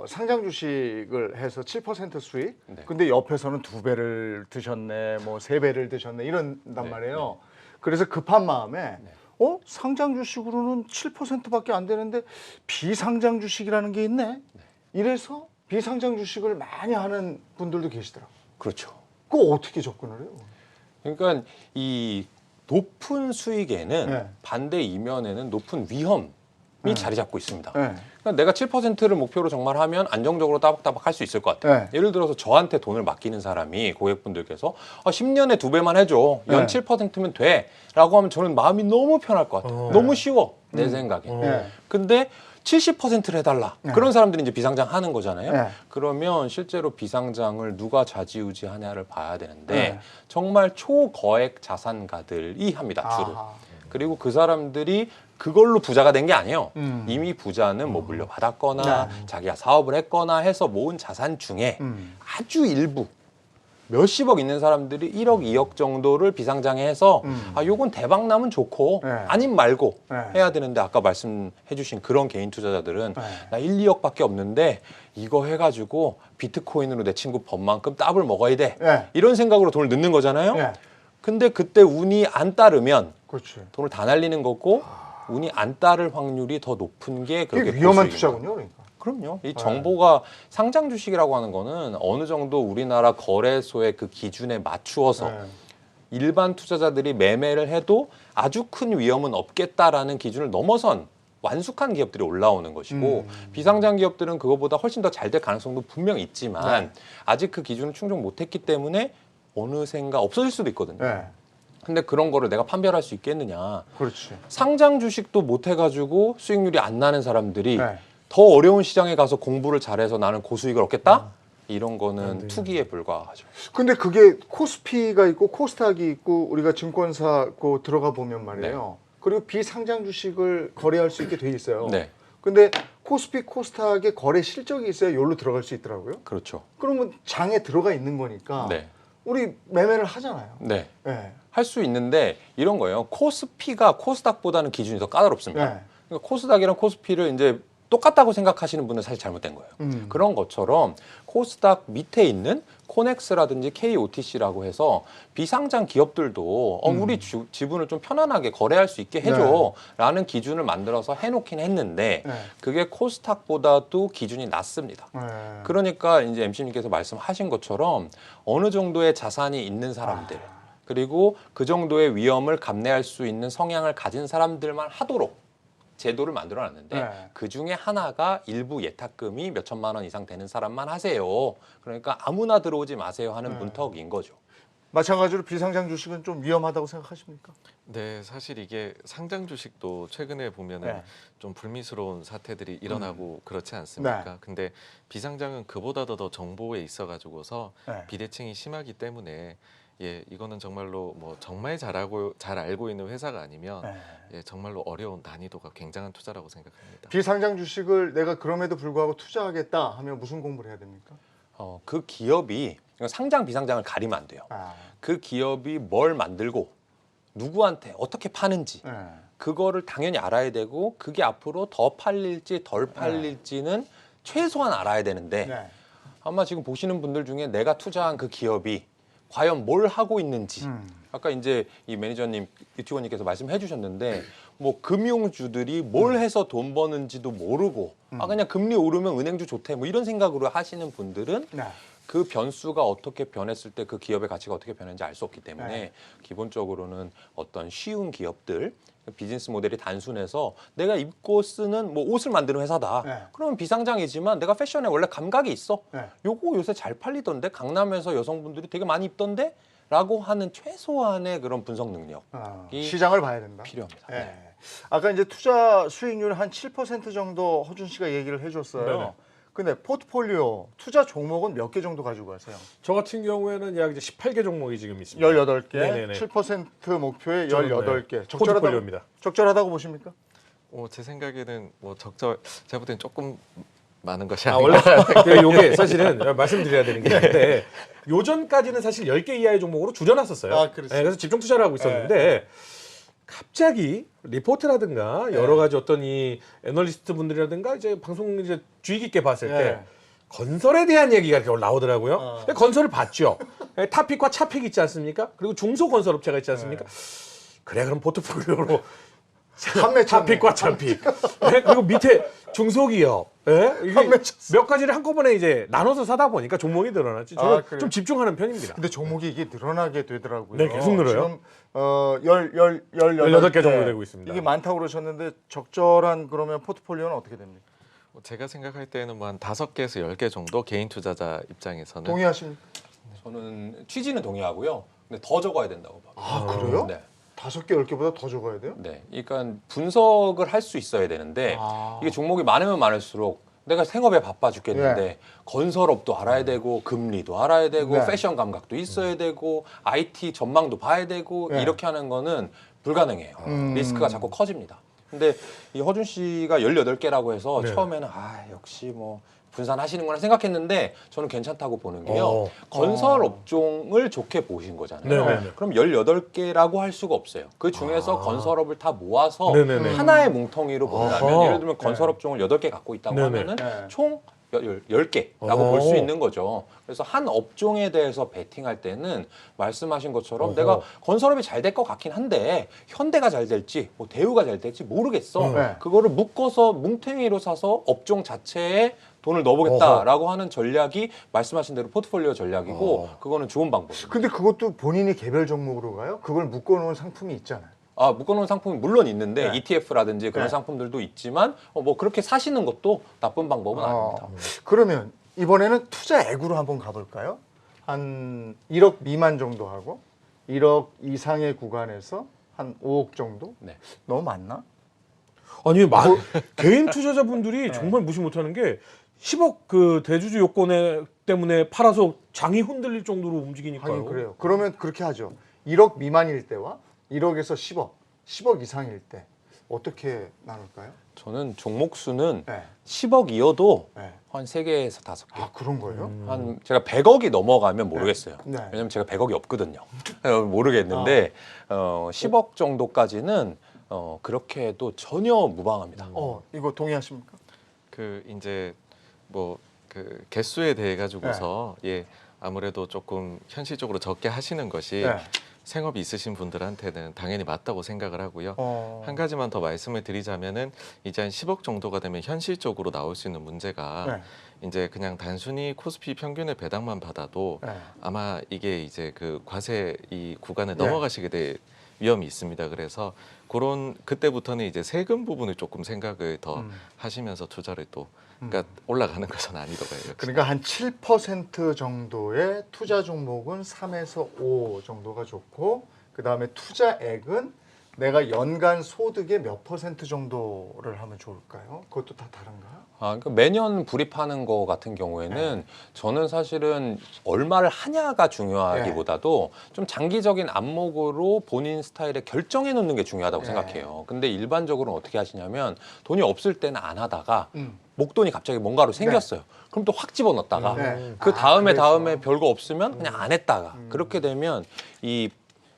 상장 주식을 해서 7% 수익, 네. 근데 옆에서는 2배를 드셨네, 뭐 3배를 드셨네 이런단 말이에요. 그래서 급한 마음에 상장 주식으로는 7%밖에 안 되는데 비상장 주식이라는 게 있네. 이래서 비상장 주식을 많이 하는 분들도 계시더라고요. 그렇죠. 그거 어떻게 접근을 해요? 그러니까 이 높은 수익에는 반대 이면에는 높은 위험이 자리 잡고 있습니다. 그러니까 내가 7%를 목표로 정말 하면 안정적으로 따박따박 할 수 있을 것 같아요. 예를 들어서 저한테 돈을 맡기는 사람이 고객분들께서 10년에 2배만 해줘. 연 7%면 돼. 라고 하면 저는 마음이 너무 편할 것 같아요. 너무 쉬워. 내 생각에. 근데 70%를 해달라. 그런 사람들이 이제 비상장 하는 거잖아요. 그러면 실제로 비상장을 누가 좌지우지하냐를 봐야 되는데 정말 초거액 자산가들이 합니다. 주로. 그리고 그 사람들이 그걸로 부자가 된 게 아니에요. 이미 부자는 뭐 물려받았거나 자기가 사업을 했거나 해서 모은 자산 중에 아주 일부 몇십억 있는 사람들이 1억, 2억 정도를 비상장에 해서 아, 요건 대박 나면 좋고 네. 아님 말고 네. 해야 되는데 아까 말씀해 주신 그런 개인 투자자들은 네. 나 1, 2억밖에 없는데 이거 해가지고 비트코인으로 내 친구 번만큼 따블 먹어야 돼. 네. 이런 생각으로 돈을 넣는 거잖아요. 네. 근데 그때 운이 안 따르면 그렇지. 돈을 다 날리는 거고 운이 안 따를 확률이 더 높은 게 그렇게 이게 위험한 고수익인 투자군요, 그러니까. 그럼요. 이 정보가 상장 주식이라고 하는 거는 어느 정도 우리나라 거래소의 그 기준에 맞추어서 네. 일반 투자자들이 매매를 해도 아주 큰 위험은 없겠다라는 기준을 넘어선 완숙한 기업들이 올라오는 것이고 비상장 기업들은 그거보다 훨씬 더 잘 될 가능성도 분명 있지만 아직 그 기준을 충족 못했기 때문에 어느샌가 없어질 수도 있거든요. 네. 근데 그런 거를 내가 판별할 수 있겠느냐. 그렇지. 상장 주식도 못 해가지고 수익률이 안 나는 사람들이 네. 더 어려운 시장에 가서 공부를 잘해서 나는 고수익을 얻겠다? 이런 거는 투기에 불과하죠. 근데 그게 코스피가 있고 코스닥이 있고 우리가 증권사 그 들어가 보면 말이에요. 그리고 비상장 주식을 거래할 수 있게 돼 있어요. 네, 근데 코스피 코스닥에 거래 실적이 있어야 여기로 들어갈 수 있더라고요. 그렇죠. 그러면 장에 들어가 있는 거니까 네, 우리 매매를 하잖아요. 네. 네. 할 수 있는데 이런 거예요. 코스피가 코스닥보다는 기준이 더 까다롭습니다. 네. 그러니까 코스닥이랑 코스피를 이제 똑같다고 생각하시는 분은 사실 잘못된 거예요. 그런 것처럼 코스닥 밑에 있는 코넥스라든지 KOTC라고 해서 비상장 기업들도 우리 지분을 좀 편안하게 거래할 수 있게 해줘라는 기준을 만들어서 해놓긴 했는데 네. 그게 코스닥보다도 기준이 낮습니다. 네. 그러니까 이제 MC님께서 말씀하신 것처럼 어느 정도의 자산이 있는 사람들 그리고 그 정도의 위험을 감내할 수 있는 성향을 가진 사람들만 하도록 제도를 만들어놨는데 네. 그 중에 하나가 일부 예탁금이 몇 천만 원 이상 되는 사람만 하세요. 그러니까 아무나 들어오지 마세요 하는 문턱인 거죠. 마찬가지로 비상장 주식은 좀 위험하다고 생각하십니까? 네, 사실 이게 상장 주식도 최근에 보면은 네. 좀 불미스러운 사태들이 일어나고 그렇지 않습니까? 네. 근데 비상장은 그보다도 더 정보에 있어 가지고서 네. 비대칭이 심하기 때문에 예, 이거는 정말로 뭐 정말 잘 알고 있는 회사가 아니면 네. 예, 정말로 어려운 난이도가 굉장한 투자라고 생각합니다. 비상장 주식을 내가 그럼에도 불구하고 투자하겠다 하면 무슨 공부를 해야 됩니까? 그 기업이 상장 비상장을 가리면 안 돼요. 그 기업이 뭘 만들고 누구한테 어떻게 파는지 네. 그거를 당연히 알아야 되고 그게 앞으로 더 팔릴지 덜 팔릴지는 최소한 알아야 되는데 네. 아마 지금 보시는 분들 중에 내가 투자한 그 기업이 과연 뭘 하고 있는지 아까 이제 이 매니저님 유튜버님께서 말씀해 주셨는데 뭐 금융주들이 뭘 해서 돈 버는지도 모르고 아 그냥 금리 오르면 은행주 좋대 뭐 이런 생각으로 하시는 분들은 네. 그 변수가 어떻게 변했을 때 그 기업의 가치가 어떻게 변했는지 알 수 없기 때문에 네. 기본적으로는 어떤 쉬운 기업들 비즈니스 모델이 단순해서 내가 입고 쓰는 뭐 옷을 만드는 회사다. 네. 그러면 비상장이지만 내가 패션에 원래 감각이 있어. 네. 요거 요새 잘 팔리던데 강남에서 여성분들이 되게 많이 입던데 라고 하는 최소한의 그런 분석 능력이 시장을 봐야 된다. 필요합니다. 네. 네. 아까 이제 투자 수익률 한 7% 정도 허준 씨가 얘기를 해줬어요. 네네. 근데 포트폴리오 투자 종목은 몇 개 정도 가지고 가세요? 저 같은 경우에는 약 이제 18개 종목이 지금 있습니다. 18개, 네네네. 7% 목표에 저는 18개. 포트폴리오입니다. 적절하다고 보십니까? 제 생각에는 뭐 제가 볼 땐 조금 많은 것이 아, 아닌가. 원래 요게 사실은 말씀드려야 되는 게 있는데 요전까지는 사실 10개 이하의 종목으로 줄여놨었어요. 아, 그렇죠. 그래서 집중 투자를 하고 있었는데 갑자기 리포트라든가 여러 가지 어떤 이 애널리스트 분들이라든가 이제 방송 이제 주의 깊게 봤을 때 건설에 대한 얘기가 이렇게 나오더라고요. 근데 건설을 봤죠. 타픽과 차픽 있지 않습니까? 그리고 중소건설업체가 있지 않습니까? 그래 그럼 포트폴리오로 타픽과 차픽 그리고 밑에 중소기업 이게 몇 가지를 한꺼번에 이제 나눠서 사다 보니까 종목이 늘어났지. 저는 좀 집중하는 편입니다. 근데 종목이 이게 늘어나게 되더라고요. 네, 계속 늘어요. 지금 18개 정도 되고 있습니다. 이게 많다고 그러셨는데 적절한 그러면 포트폴리오는 어떻게 됩니까? 제가 생각할 때는 뭐 한 5개에서 10개 정도 개인 투자자 입장에서는 동의하십니까? 저는 취지는 동의하고요. 근데 더 적어야 된다고 봐요. 아, 그래요? 네. 5개, 10개보다 더 적어야 돼요? 네. 그러니까 분석을 할 수 있어야 되는데 이게 종목이 많으면 많을수록 내가 생업에 바빠 죽겠는데 건설업도 알아야 되고 금리도 알아야 되고 패션 감각도 있어야 되고 IT 전망도 봐야 되고 이렇게 하는 거는 불가능해요. 리스크가 자꾸 커집니다. 근데 이 허준 씨가 18개라고 해서 처음에는 역시 뭐 분산하시는구나 생각했는데 저는 괜찮다고 보는 게요. 건설 업종을 좋게 보신 거잖아요. 네네네. 그럼 18개라고 할 수가 없어요. 그 중에서 건설업을 다 모아서 네네네. 하나의 뭉텅이로 본다면 어허. 예를 들면 건설 업종을 8개 갖고 있다고 네네. 하면은 네. 총 10개라고 볼 수 있는 거죠. 그래서 한 업종에 대해서 베팅할 때는 말씀하신 것처럼 어허. 내가 건설업이 잘 될 것 같긴 한데 현대가 잘 될지 뭐 대우가 잘 될지 모르겠어. 네. 그거를 묶어서 뭉탱이로 사서 업종 자체에 돈을 넣어보겠다라고 하는 전략이 말씀하신 대로 포트폴리오 전략이고 그거는 좋은 방법입니다. 근데 그것도 본인이 개별 종목으로 가요? 그걸 묶어놓은 상품이 있잖아요. 묶어놓은 상품이 물론 있는데 네. ETF라든지 그런 네. 상품들도 있지만 뭐 그렇게 사시는 것도 나쁜 방법은 아닙니다. 그러면 이번에는 투자액으로 한번 가볼까요? 한 1억 미만 정도 하고 1억 이상의 구간에서 한 5억 정도? 네. 너무 많나? 아니 개인 투자자분들이 정말 무시 못하는 게 10억 그 대주주 요건에 때문에 팔아서 장이 흔들릴 정도로 움직이니까요. 하긴 그래요. 그러면 그렇게 하죠. 1억 미만일 때와 1억에서 10억, 10억 이상일 때 어떻게 나눌까요? 저는 종목 수는 네. 10억이어도 네. 한 3개에서 5개. 아 그런 거예요? 한 제가 100억이 넘어가면 모르겠어요. 네. 왜냐면 제가 100억이 없거든요. 모르겠는데 10억 정도까지는 그렇게 해도 전혀 무방합니다. 이거 동의하십니까? 그 이제 뭐 그 개수에 대해 가지고서 예 아무래도 조금 현실적으로 적게 하시는 것이 네. 생업이 있으신 분들한테는 당연히 맞다고 생각을 하고요. 한 네. 가지만 더 말씀을 드리자면은 이제 한 10억 정도가 되면 현실적으로 나올 수 있는 문제가 이제 그냥 단순히 코스피 평균의 배당만 받아도 네. 아마 이게 이제 그 과세 이 구간을 네. 넘어가시게 될 위험이 있습니다. 그래서 그런 그때부터는 이제 세금 부분을 조금 생각을 더 하시면서 투자를 또 그러니까 올라가는 것은 아니더라고요. 역시. 그러니까 한 7% 정도의 투자 종목은 3에서 5 정도가 좋고 그 다음에 투자액은 내가 연간 소득의 몇 % 정도를 하면 좋을까요? 그것도 다 다른가요? 그러니까 매년 불입하는 거 같은 경우에는 저는 사실은 얼마를 하냐가 중요하기보다도 좀 장기적인 안목으로 본인 스타일에 결정해 놓는 게 중요하다고 생각해요. 근데 일반적으로는 어떻게 하시냐면 돈이 없을 때는 안 하다가 목돈이 갑자기 뭔가로 생겼어요. 그럼 또 확 집어넣었다가 그 다음에 별거 없으면 그냥 안 했다가 그렇게 되면 이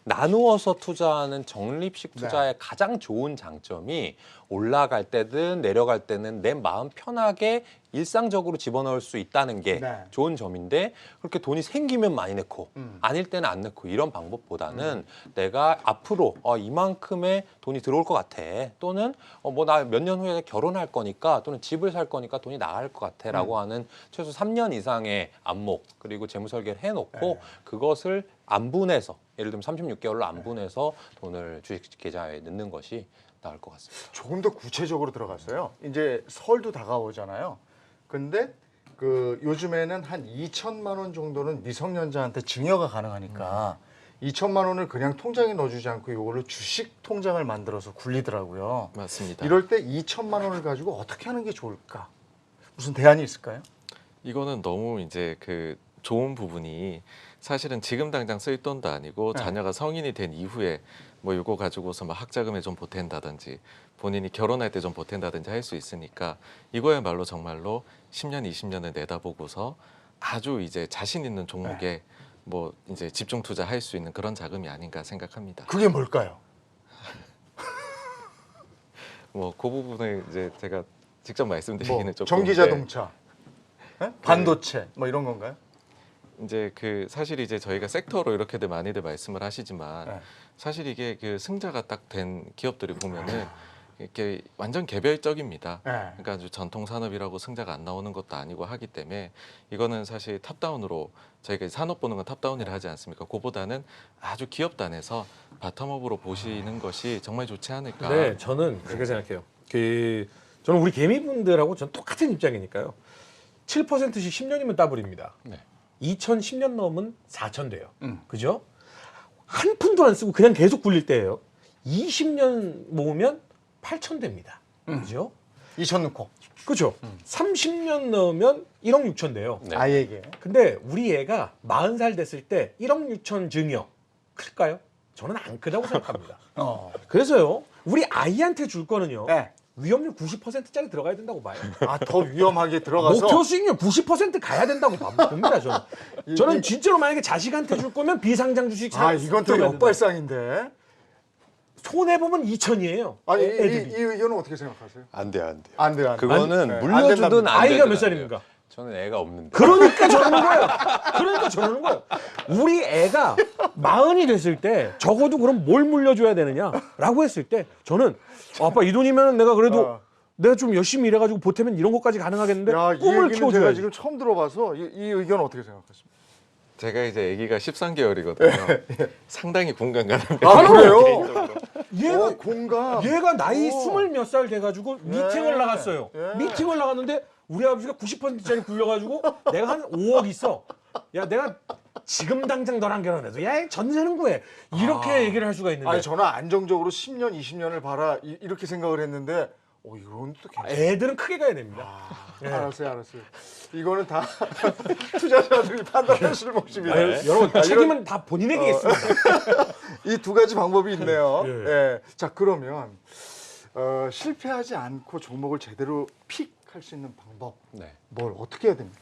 나누어서 투자하는 적립식 투자의 가장 좋은 장점이 올라갈 때든 내려갈 때는 내 마음 편하게 일상적으로 집어넣을 수 있다는 게 좋은 점인데 그렇게 돈이 생기면 많이 넣고 아닐 때는 안 넣고 이런 방법보다는 내가 앞으로 이만큼의 돈이 들어올 것 같아 또는 뭐 나 몇 년 후에 결혼할 거니까 또는 집을 살 거니까 돈이 나갈 것 같아 라고 하는 최소 3년 이상의 안목 그리고 재무 설계를 해놓고 그것을 안분해서 예를 들면 36개월로 안분해서 돈을 주식 계좌에 넣는 것이 나을 것 같습니다. 조금 더 구체적으로 들어갔어요. 이제 설도 다가오잖아요. 근데 그 요즘에는 한 2천만 원 정도는 미성년자한테 증여가 가능하니까 2천만 원을 그냥 통장에 넣어주지 않고 이걸로 주식 통장을 만들어서 굴리더라고요. 맞습니다. 이럴 때 2천만 원을 가지고 어떻게 하는 게 좋을까? 무슨 대안이 있을까요? 이거는 너무 이제 그 좋은 부분이 사실은 지금 당장 쓸 돈도 아니고 자녀가 성인이 된 이후에 뭐 이거 가지고서 막 학자금에 좀 보탠다든지 본인이 결혼할 때 좀 보탠다든지 할 수 있으니까 이거야말로 정말로 10년, 20년을 내다보고서 아주 이제 자신 있는 종목에 뭐 이제 집중 투자할 수 있는 그런 자금이 아닌가 생각합니다. 그게 뭘까요? 뭐 그 부분을 이제 제가 직접 말씀드리기는 뭐 조금 전기자동차, 반도체 뭐 이런 건가요? 이제 그 사실 이제 저희가 섹터로 이렇게들 많이들 말씀을 하시지만 사실 이게 그 승자가 딱 된 기업들이 보면은 이렇게 완전 개별적입니다. 그러니까 아주 전통 산업이라고 승자가 안 나오는 것도 아니고 하기 때문에 이거는 사실 탑다운으로 저희가 산업 보는 건 탑다운이라 하지 않습니까? 그보다는 아주 기업 단에서 바텀업으로 보시는 것이 정말 좋지 않을까. 네, 저는 그렇게 생각해요. 저는 우리 개미분들하고 전 똑같은 입장이니까요. 7%씩 10년이면 더블입니다. 2010년 넘으면 4천 돼요. 그죠? 한 푼도 안 쓰고 그냥 계속 굴릴 때예요. 20년 모으면 8천 됩니다. 그죠? 2천 넣고. 그죠? 30년 넣으면 1억 6천 돼요. 아이에게. 근데 우리 애가 40살 됐을 때 1억 6천 증여 클까요? 저는 안 크다고 생각합니다. 그래서요, 우리 아이한테 줄 거는요, 위험률 90%짜리 들어가야 된다고 봐요. 아, 더 위험하게 들어가서 목표 수익률 90% 가야 된다고 봅니다. 저는 진짜로 만약에 자식한테 줄 거면 비상장 주식 아, 이건 또 역발상인데. 손해 보면 2천이에요. 아니, 이 애들이. 의견은 어떻게 생각하세요? 안 돼요, 안 돼요. 안 돼요, 안 돼요. 그거는 네. 안 물려주든 된답니다. 안 아이가 되든 몇 안 살입니까? 돼요. 저는 애가 없는데. 그러니까 저러는 거예요. 그러니까 저러는 거예요. 우리 애가 40이 됐을 때 적어도 그럼 뭘 물려줘야 되느냐라고 했을 때 저는 아빠 이 돈이면 내가 그래도 내가 좀 열심히 일해가지고 보태면 이런 것까지 가능하겠는데 야, 이 꿈을 얘기는 제가 키워줘야지. 지금 처음 들어봐서 이 의견은 어떻게 생각하십니까? 제가 이제 아기가 13개월이거든요. 상당히 공감 가는 아, 그래요? 개인적으로. 얘가 공감. 얘가 나이 오. 20 몇 살 돼가지고 미팅을 나갔어요. 예. 미팅을 나갔는데 우리 아버지가 90%짜리 굴려가지고 내가 한 5억 있어. 야 내가 지금 당장 너랑 결혼해서 야 전세는 구해. 이렇게 얘기를 할 수가 있는데 아니, 저는 안정적으로 10년, 20년을 봐라 이렇게 생각을 했는데 이런 것도 괜찮아. 애들은 크게 가야 됩니다. 예. 알았어요. 이거는 다 투자자들이 판단하실 몫입니다. 아니, 여러분 책임은 다 본인에게 있습니다. 이 두 가지 방법이 있네요. 예. 예. 자, 그러면 실패하지 않고 종목을 제대로 픽할 수 있는 방법 네. 뭘 어떻게 해야 됩니까?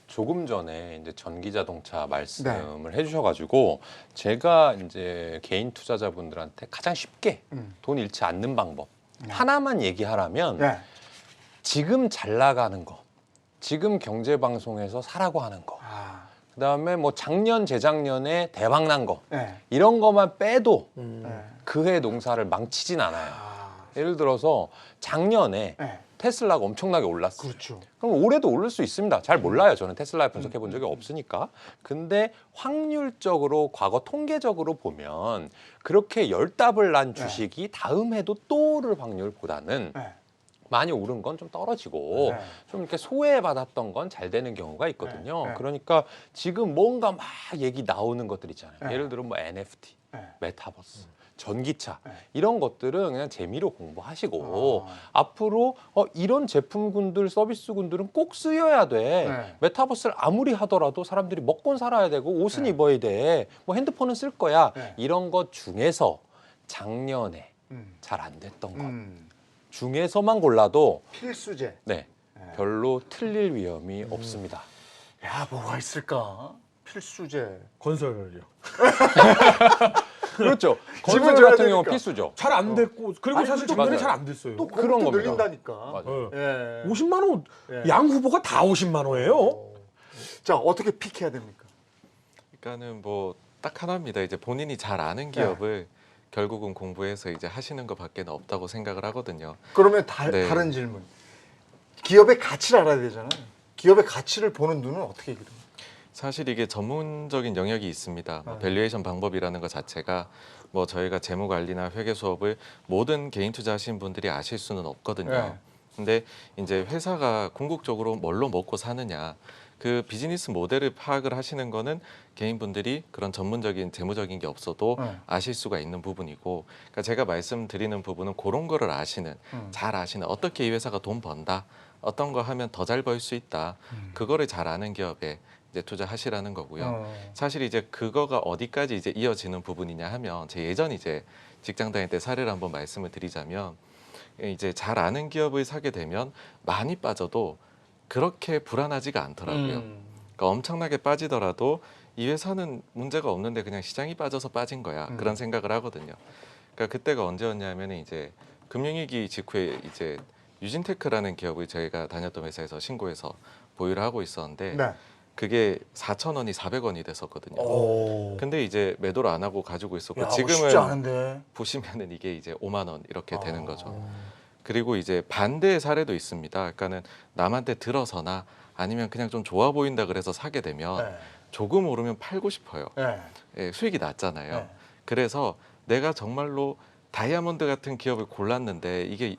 조금 전에 이제 전기자동차 말씀을 해주셔가지고 제가 이제 개인 투자자분들한테 가장 쉽게 돈 잃지 않는 방법 하나만 얘기하라면 네. 지금 잘 나가는 거, 지금 경제방송에서 사라고 하는 거, 아, 그다음에 뭐 작년 재작년에 대박 난 거 네. 이런 것만 빼도 네. 그해 농사를 망치진 않아요. 아, 예를 들어서 작년에 네. 테슬라가 엄청나게 올랐어요. 그렇죠. 그럼 올해도 오를 수 있습니다. 잘 몰라요. 저는 테슬라 분석해 본 적이 없으니까. 근데 확률적으로 과거 통계적으로 보면 그렇게 열답을 난 주식이 다음 해도 또 오를 확률보다는 네. 많이 오른 건 좀 떨어지고 네. 좀 이렇게 소외받았던 건 잘 되는 경우가 있거든요. 네. 그러니까 지금 뭔가 막 얘기 나오는 것들 있잖아요. 네. 예를 들어 뭐 NFT, 네. 메타버스, 전기차 네. 이런 것들은 그냥 재미로 공부하시고 아. 앞으로 이런 제품군들 서비스군들은 꼭 쓰여야 돼. 네. 메타버스를 아무리 하더라도 사람들이 먹곤 살아야 되고 옷은 네. 입어야 돼. 뭐 핸드폰은 쓸 거야. 네. 이런 것 중에서 작년에 음. 잘 안 됐던 것 음. 중에서만 골라도 필수제. 네, 네. 별로 틀릴 위험이 없습니다. 야, 뭐가 있을까? 필수제. 건설을요. 그렇죠. 집을 건설 져야 같은 경우는 되니까. 필수죠. 잘 안 됐고 그리고 아니, 사실 또 작년에 맞아요. 잘 안 됐어요. 또 그런 그런 거 겁니다. 늘린다니까. 맞아요. 예. 50만 원. 예. 양 후보가 다 50만 원이에요. 자, 어떻게 픽해야 됩니까? 그러니까는 뭐 딱 하나입니다. 이제 본인이 잘 아는 기업을 결국은 공부해서 이제 하시는 것밖에 없다고 생각을 하거든요. 그러면 네. 다른 질문. 기업의 가치를 알아야 되잖아요. 기업의 가치를 보는 눈은 어떻게 그려요? 사실 이게 전문적인 영역이 있습니다. 뭐 네. 밸류에이션 방법이라는 것 자체가 뭐 저희가 재무 관리나 회계 수업을 모든 개인 투자하시는 분들이 아실 수는 없거든요. 네. 근데 이제 회사가 궁극적으로 뭘로 먹고 사느냐 그 비즈니스 모델을 파악을 하시는 거는 개인분들이 그런 전문적인 재무적인 게 없어도 네. 아실 수가 있는 부분이고 그러니까 제가 말씀드리는 부분은 그런 거를 아시는 잘 아시는 어떻게 이 회사가 돈 번다 어떤 거 하면 더 잘 벌 수 있다 그거를 잘 아는 기업에 이제 투자하시라는 거고요. 사실 이제 그거가 어디까지 이제 이어지는 부분이냐 하면 제 예전 이제 직장 다닐 때 사례를 한번 말씀을 드리자면 이제 잘 아는 기업을 사게 되면 많이 빠져도 그렇게 불안하지가 않더라고요. 그러니까 엄청나게 빠지더라도 이 회사는 문제가 없는데 그냥 시장이 빠져서 빠진 거야 그런 생각을 하거든요. 그러니까 그때가 언제였냐면 이제 금융위기 직후에 이제 유진테크라는 기업을 저희가 다녔던 회사에서 신고해서 보유를 하고 있었는데 네. 그게 4,000원이 400원이 됐었거든요. 오. 근데 이제 매도를 안 하고 가지고 있었고 야, 뭐 쉽지 지금은 않은데. 보시면은 이게 이제 5만 원 이렇게 되는 거죠. 어. 그리고 이제 반대의 사례도 있습니다. 그러니까는 남한테 들어서나 아니면 그냥 좀 좋아 보인다 그래서 사게 되면 네. 조금 오르면 팔고 싶어요. 네. 예, 수익이 낮잖아요. 네. 그래서 내가 정말로 다이아몬드 같은 기업을 골랐는데 이게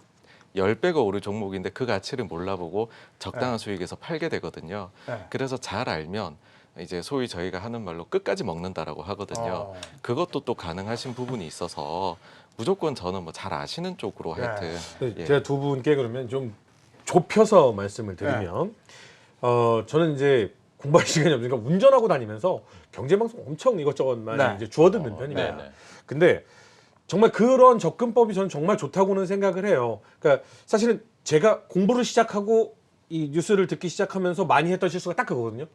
10배가 오를 종목인데 그 가치를 몰라보고 적당한 수익에서 팔게 되거든요. 네. 그래서 잘 알면 이제 소위 저희가 하는 말로 끝까지 먹는다라고 하거든요. 어. 그것도 또 가능하신 부분이 있어서 무조건 저는 뭐 잘 아시는 쪽으로 네. 하여튼 예. 제가 두 분께 그러면 좀 좁혀서 말씀을 드리면 저는 이제 공부할 시간이 없으니까 운전하고 다니면서 경제 방송 엄청 이것저것 많이 네. 이제 주워 듣는 편입니다. 네, 네. 근데 정말 그런 접근법이 저는 정말 좋다고는 생각을 해요. 그러니까 사실은 제가 공부를 시작하고 이 뉴스를 듣기 시작하면서 많이 했던 실수가 딱 그거거든요.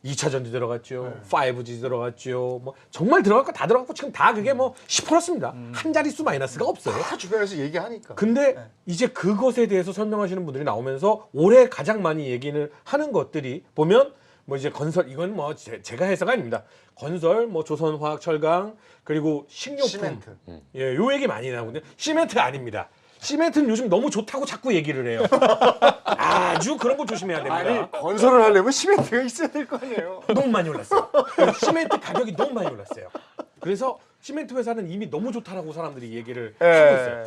2차 전지 들어갔죠. 5G 들어갔죠. 뭐 정말 들어갈 거 다 들어갔고 지금 다 그게 뭐 10%습니다. 한 자릿수 마이너스가 없어요. 다 주변에서 얘기하니까. 근데 이제 그것에 대해서 설명하시는 분들이 나오면서 올해 가장 많이 얘기를 하는 것들이 보면 뭐 이제 건설 이건 뭐 제가 해서가 아닙니다. 건설, 뭐 조선화학, 철강 그리고 식료품, 시멘트. 예, 요 얘기 많이 나오거든요. 시멘트 아닙니다. 시멘트는 요즘 너무 좋다고 자꾸 얘기를 해요. 아주 그런 거 조심해야 됩니다. 아니 건설을 하려면 시멘트가 있어야 될 거 아니에요. 너무 많이 올랐어요. 시멘트 가격이 너무 많이 올랐어요. 그래서 시멘트 회사는 이미 너무 좋다라고 사람들이 얘기를 하고 있어요.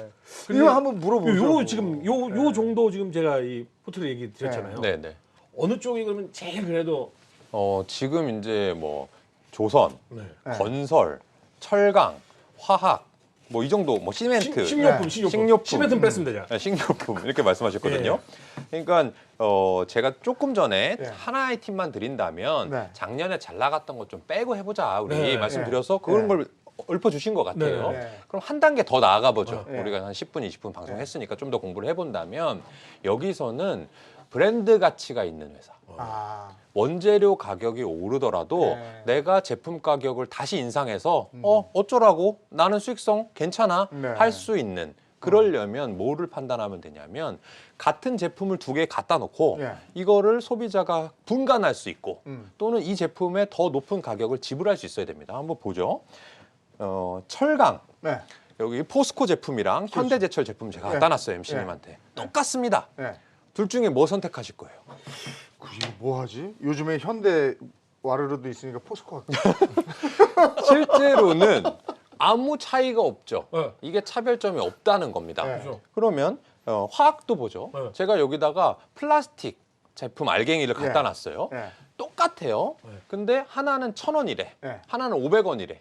근데 이거 한번 물어보죠. 요 지금 요 정도 지금 제가 이 포트를 얘기 드렸잖아요. 네네. 어느 쪽이 그러면 제일 그래도 지금 이제 뭐 조선, 네. 건설, 철강, 화학 뭐 이 정도 뭐 시멘트, 식료품, 네. 식료품. 시멘트는 뺐으면 되잖아. 네, 식료품 이렇게 말씀하셨거든요. 그러니까 제가 조금 전에 네. 하나의 팀만 드린다면 네. 작년에 잘 나갔던 것 좀 빼고 해보자 우리 네. 말씀드려서 그런 네. 걸 읊어주신 것 같아요. 네. 네. 그럼 한 단계 더 나아가 보죠. 네. 우리가 한 10분, 20분 방송했으니까 좀 더 공부를 해본다면 여기서는 브랜드 가치가 있는 회사. 아, 원재료 가격이 오르더라도 네. 내가 제품 가격을 다시 인상해서 어쩌라고 나는 수익성 괜찮아 네. 할 수 있는 그러려면 뭐를 판단하면 되냐면 같은 제품을 두 개 갖다 놓고 예. 이거를 소비자가 분간할 수 있고 음. 또는 이 제품에 더 높은 가격을 지불할 수 있어야 됩니다. 한번 보죠. 철강 네. 여기 포스코 제품이랑 현대제철 제품 제가 갖다 놨어요 MC님한테. 똑같습니다. 네. 둘 중에 뭐 선택하실 거예요? 그게 뭐 하지? 요즘에 현대 와르르도 있으니까 포스코 실제로는 아무 차이가 없죠. 네. 이게 차별점이 없다는 겁니다. 네. 그죠. 그러면 화학도 보죠. 네. 제가 여기다가 플라스틱 제품 알갱이를 갖다 네. 놨어요. 네. 똑같아요. 네. 근데 하나는 1,000원이래. 네. 하나는 500원이래.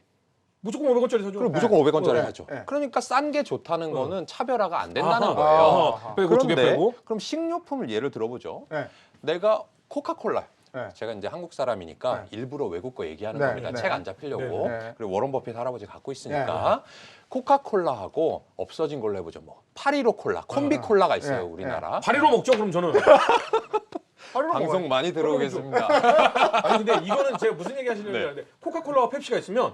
무조건 500원짜리 사죠. 그럼 무조건 500원짜리 네. 하죠. 네. 그러니까 싼 게 좋다는 거는 차별화가 안 된다는 아하. 거예요. 아하. 빼고 두 개 그런데 빼고. 그럼 식료품을 예를 들어보죠. 네. 내가 코카콜라. 네. 제가 이제 한국 사람이니까 일부러 외국 거 얘기하는 네, 겁니다. 네. 책 안 잡히려고. 네, 네. 그리고 워런 버핏 할아버지 갖고 있으니까 코카콜라하고 없어진 걸로 해보죠. 뭐 815 콜라, 콤비 콜라가 있어요. 네, 우리나라. 파리로 먹죠 그럼 저는. 방송 많이 들어오겠습니다. 아니 근데 이거는 제가 무슨 얘기 하시는지 네. 아는데 코카콜라와 펩시가 있으면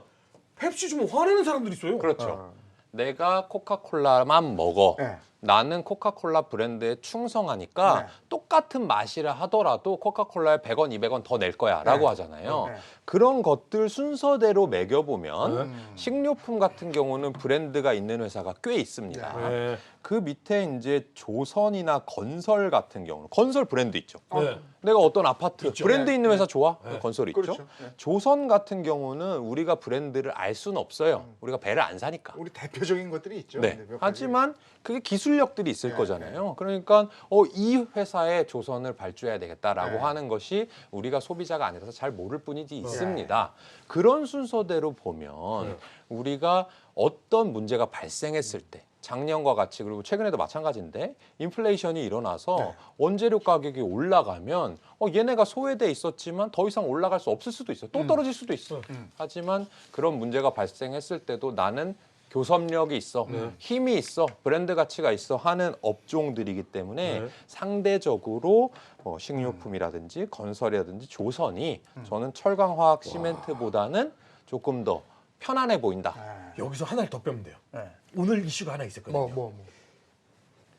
펩시 주면 화내는 사람들이 있어요. 그렇죠. 내가 코카콜라만 먹어. 네. 나는 코카콜라 브랜드에 충성하니까 네. 똑같은 맛이라 하더라도 코카콜라에 100원, 200원 더 낼 거야 라고 네. 하잖아요. 네. 그런 것들 순서대로 매겨보면 네. 식료품 같은 경우는 브랜드가 있는 회사가 꽤 있습니다. 네. 그 밑에 이제 조선이나 건설 같은 경우는 건설 브랜드 있죠. 네. 내가 어떤 아파트 있죠. 브랜드 네. 있는 회사 좋아? 네. 건설 있죠. 그렇죠. 네. 조선 같은 경우는 우리가 브랜드를 알 수는 없어요. 우리가 배를 안 사니까. 우리 대표적인 것들이 있죠. 네. 근데 몇 가지. 하지만 그게 기술력들이 있을 네, 거잖아요. 그러니까 이 회사의 조선을 발주해야 되겠다라고 네. 하는 것이 우리가 소비자가 아니라서 잘 모를 뿐이지 있습니다. 그런 순서대로 보면 우리가 어떤 문제가 발생했을 때 작년과 같이 그리고 최근에도 마찬가지인데 인플레이션이 일어나서 네. 원재료 가격이 올라가면 얘네가 소외돼 있었지만 더 이상 올라갈 수 없을 수도 있어. 또 떨어질 수도 있어. 하지만 그런 문제가 발생했을 때도 나는 교섭력이 있어, 힘이 있어, 브랜드 가치가 있어 하는 업종들이기 때문에 네. 상대적으로 식료품이라든지 건설이라든지 조선이 저는 철강, 화학, 시멘트보다는 조금 더 편안해 보인다. 네. 여기서 하나를 더 빼면 돼요. 네. 오늘 이슈가 하나 있었거든요. 뭐.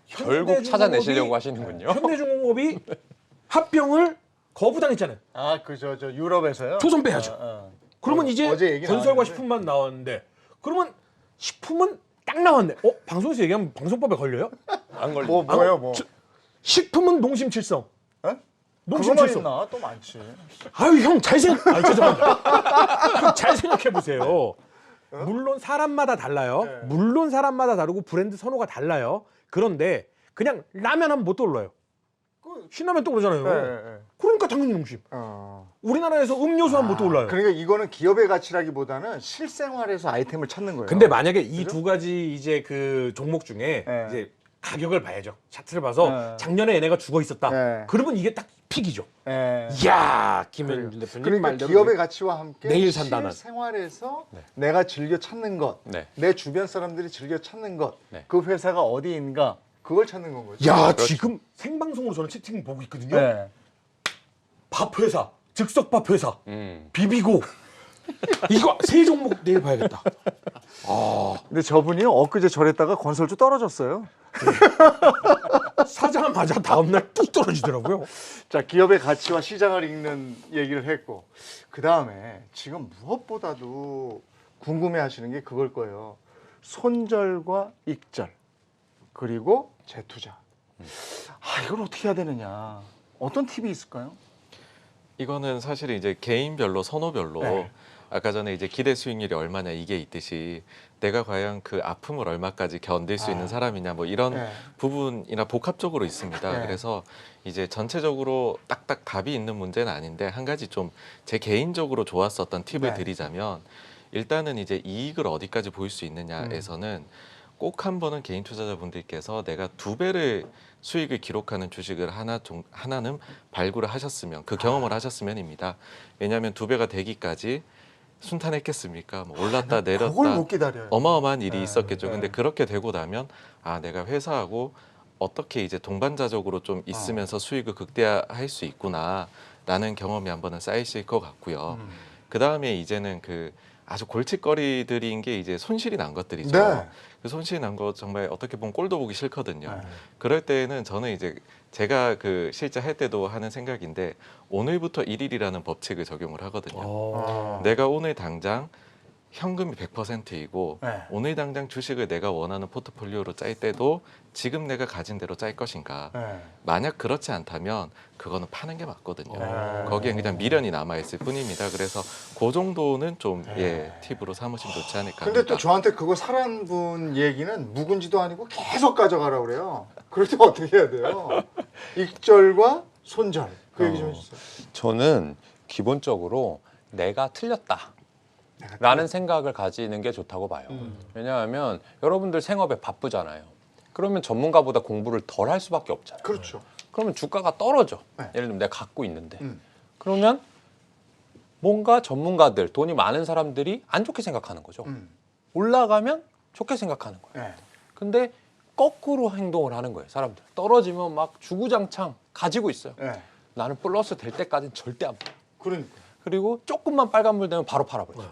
결국 찾아내시려고 하시는군요. 현대중공업이 합병을 거부당했잖아요. 아, 저 유럽에서요? 조선 빼야죠. 그러면 이제 어제 얘기 건설과 나왔는데. 식품만 나왔는데 그러면 식품은 딱 나왔네. 방송에서 얘기하면 방송법에 걸려요? 안 걸리죠. 뭐예요? 식품은 농심칠성. 어? 그거만 농심칠성. 있나? 또 많지. 아유 형 죄송합니다. 형, 잘 생각해 보세요. 물론 사람마다 달라요. 네. 물론 사람마다 다르고 브랜드 선호가 달라요. 그런데 그냥 라면 하면 못 떠올라요. 신라면 떠오르잖아요. 네. 그러니까 당연히 농심. 우리나라에서 음료수 하면 못 떠올라요. 그러니까 이거는 기업의 가치라기보다는 실생활에서 아이템을 찾는 거예요. 근데 만약에 이 두 가지 이제 그 종목 중에 네. 이제 가격을 봐야죠. 차트를 봐서 네. 작년에 얘네가 죽어 있었다. 네. 그러면 이게 딱 픽이죠. 예. 이야, 김현준 대표님 그러니까 말대로 기업의 가치와 함께 내일 산다는. 실생활에서 네. 내가 즐겨 찾는 것, 네. 내 주변 사람들이 즐겨 찾는 것, 네. 그 회사가 어디인가 그걸 찾는 건 거죠. 야, 그렇죠. 지금 생방송으로 저는 채팅 보고 있거든요. 네. 밥 회사, 즉석밥 회사, 음. 비비고 이거 세 종목 내일 봐야겠다. 근데 저분이요 엊그제 저랬다가 건설주 떨어졌어요. 사자마자 다음날 뚝 떨어지더라고요. 자, 기업의 가치와 시장을 읽는 얘기를 했고, 그 다음에 지금 무엇보다도 궁금해하시는 게 그걸 거예요. 손절과 익절 그리고 재투자. 이걸 어떻게 해야 되느냐? 어떤 팁이 있을까요? 이거는 사실 이제 개인별로 선호별로 네. 아까 전에 이제 기대 수익률이 얼마냐 이게 있듯이 내가 과연 그 아픔을 얼마까지 견딜 수 있는 사람이냐 뭐 이런 네. 부분이나 복합적으로 있습니다. 네. 그래서 이제 전체적으로 딱딱 답이 있는 문제는 아닌데 한 가지 좀 제 개인적으로 좋았었던 팁을 네. 드리자면 일단은 이제 이익을 어디까지 보일 수 있느냐에서는 꼭 한 번은 개인 투자자분들께서 내가 2배를 수익을 기록하는 주식을 하나는 발굴을 하셨으면 그 경험을 하셨으면입니다. 왜냐하면 2배가 되기까지 순탄했겠습니까? 뭐 올랐다 내렸다 그걸 못 기다려요. 어마어마한 일이 네, 있었겠죠. 네. 근데 그렇게 되고 나면 내가 회사하고 어떻게 이제 동반자적으로 좀 있으면서 수익을 극대화할 수 있구나라는 경험이 한 번은 쌓이실 것 같고요. 그 다음에 이제는 그 아주 골칫거리들인 게 이제 손실이 난 것들이죠. 네. 그 손실이 난 거 정말 어떻게 보면 꼴도 보기 싫거든요. 네. 그럴 때는 저는 이제 제가 그 실제 할 때도 하는 생각인데 오늘부터 1일이라는 법칙을 적용을 하거든요. 어. 내가 오늘 당장 현금이 100%이고 네. 오늘 당장 주식을 내가 원하는 포트폴리오로 짤 때도 지금 내가 가진 대로 짤 것인가. 네. 만약 그렇지 않다면 그거는 파는 게 맞거든요. 네. 거기엔 그냥 미련이 남아있을 뿐입니다. 그래서 그 정도는 좀 네. 팁으로 삼으시면 좋지 않을까 근데 합니다. 또 저한테 그거 사란 분 얘기는 묵은지도 아니고 계속 가져가라 그래요. 그럴 때 어떻게 해야 돼요? 익절과 손절. 그 얘기 좀 해주세요. 저는 기본적으로 내가 틀렸다. 라는 생각을 가지는 게 좋다고 봐요. 왜냐하면 여러분들 생업에 바쁘잖아요. 그러면 전문가보다 공부를 덜 할 수밖에 없잖아요. 그렇죠. 그러면 주가가 떨어져. 네. 예를 들면 내가 갖고 있는데. 음. 그러면 뭔가 전문가들, 돈이 많은 사람들이 안 좋게 생각하는 거죠. 올라가면 좋게 생각하는 거예요. 네. 근데 거꾸로 행동을 하는 거예요. 사람들. 떨어지면 막 주구장창 가지고 있어요. 네. 나는 플러스 될 때까지는 절대 안 팔아. 그러니까. 그리고 조금만 빨간불 되면 바로 팔아버려요.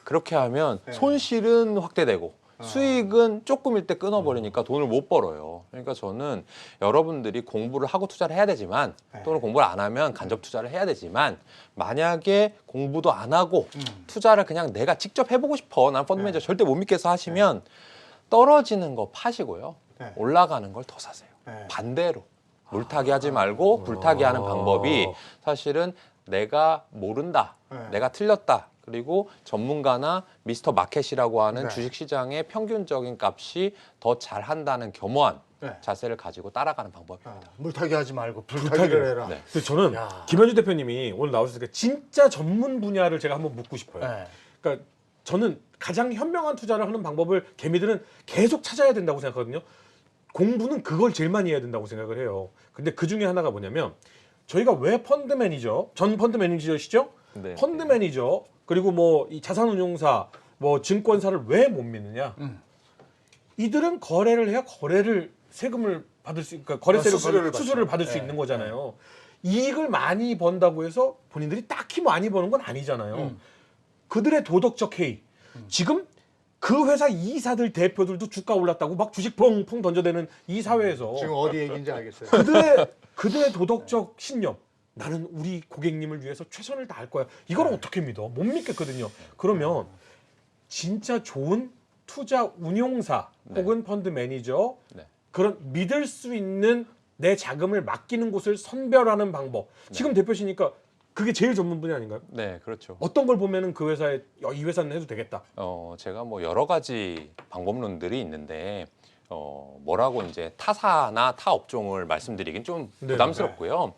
그렇게 하면 네. 손실은 확대되고 수익은 조금일 때 끊어버리니까 돈을 못 벌어요. 그러니까 저는 여러분들이 공부를 하고 투자를 해야 되지만 또는 공부를 안 하면 간접 투자를 해야 되지만 만약에 공부도 안 하고 투자를 그냥 내가 직접 해보고 싶어. 난 펀드 매니저 절대 못 믿겠어 하시면 떨어지는 거 파시고요. 네. 올라가는 걸 더 사세요. 네. 반대로 물타기 하지 말고 불타기 하는 방법이 사실은 내가 모른다, 네. 내가 틀렸다. 그리고 전문가나 미스터 마켓이라고 하는 네. 주식시장의 평균적인 값이 더 잘한다는 겸허한 네. 자세를 가지고 따라가는 방법입니다. 물타기 하지 말고 불타기를 불타기를 해라. 네. 근데 저는 야. 김현준 대표님이 오늘 나오셨으니까 진짜 전문 분야를 제가 한번 묻고 싶어요. 네. 그러니까 저는 가장 현명한 투자를 하는 방법을 개미들은 계속 찾아야 된다고 생각하거든요. 공부는 그걸 제일 많이 해야 된다고 생각을 해요. 근데 그 중에 하나가 뭐냐면 저희가 왜 펀드 매니저, 전 펀드 매니저시죠? 네. 펀드 매니저 그리고 뭐 이 자산운용사, 뭐 증권사를 왜 못 믿느냐? 이들은 거래를 해야 거래를 세금을 받을 수, 그러니까 거래세를 수수료를 수수료를 받죠. 받을 수 네. 있는 거잖아요. 이익을 많이 번다고 해서 본인들이 딱히 많이 버는 건 아니잖아요. 그들의 도덕적 해이. 지금 그 회사 이사들 대표들도 주가 올랐다고 막 주식 펑펑 던져대는 이 사회에서 지금 어디 얘기인지 알겠어요. 그들의 도덕적 신념. 나는 우리 고객님을 위해서 최선을 다할 거야. 이걸 어떻게 믿어? 못 믿겠거든요. 그러면 진짜 좋은 투자 운용사 혹은 펀드 매니저 네. 그런 믿을 수 있는 내 자금을 맡기는 곳을 선별하는 방법. 지금 대표시니까 그게 제일 전문 분야 아닌가요? 네, 그렇죠. 어떤 걸 보면은 그 회사에 이 회사는 해도 되겠다. 제가 뭐 여러 가지 방법론들이 있는데 뭐라고 이제 타사나 타 업종을 말씀드리긴 좀 네, 부담스럽고요.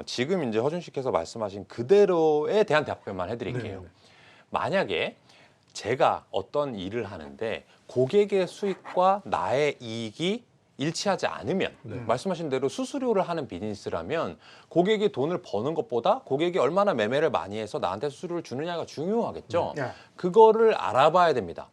지금 이제 허준 씨께서 말씀하신 그대로에 대한 답변만 해드릴게요. 네. 만약에 제가 어떤 일을 하는데 고객의 수익과 나의 이익이 일치하지 않으면 말씀하신 대로 수수료를 하는 비즈니스라면 고객이 돈을 버는 것보다 고객이 얼마나 매매를 많이 해서 나한테 수수료를 주느냐가 중요하겠죠. 그거를 알아봐야 됩니다.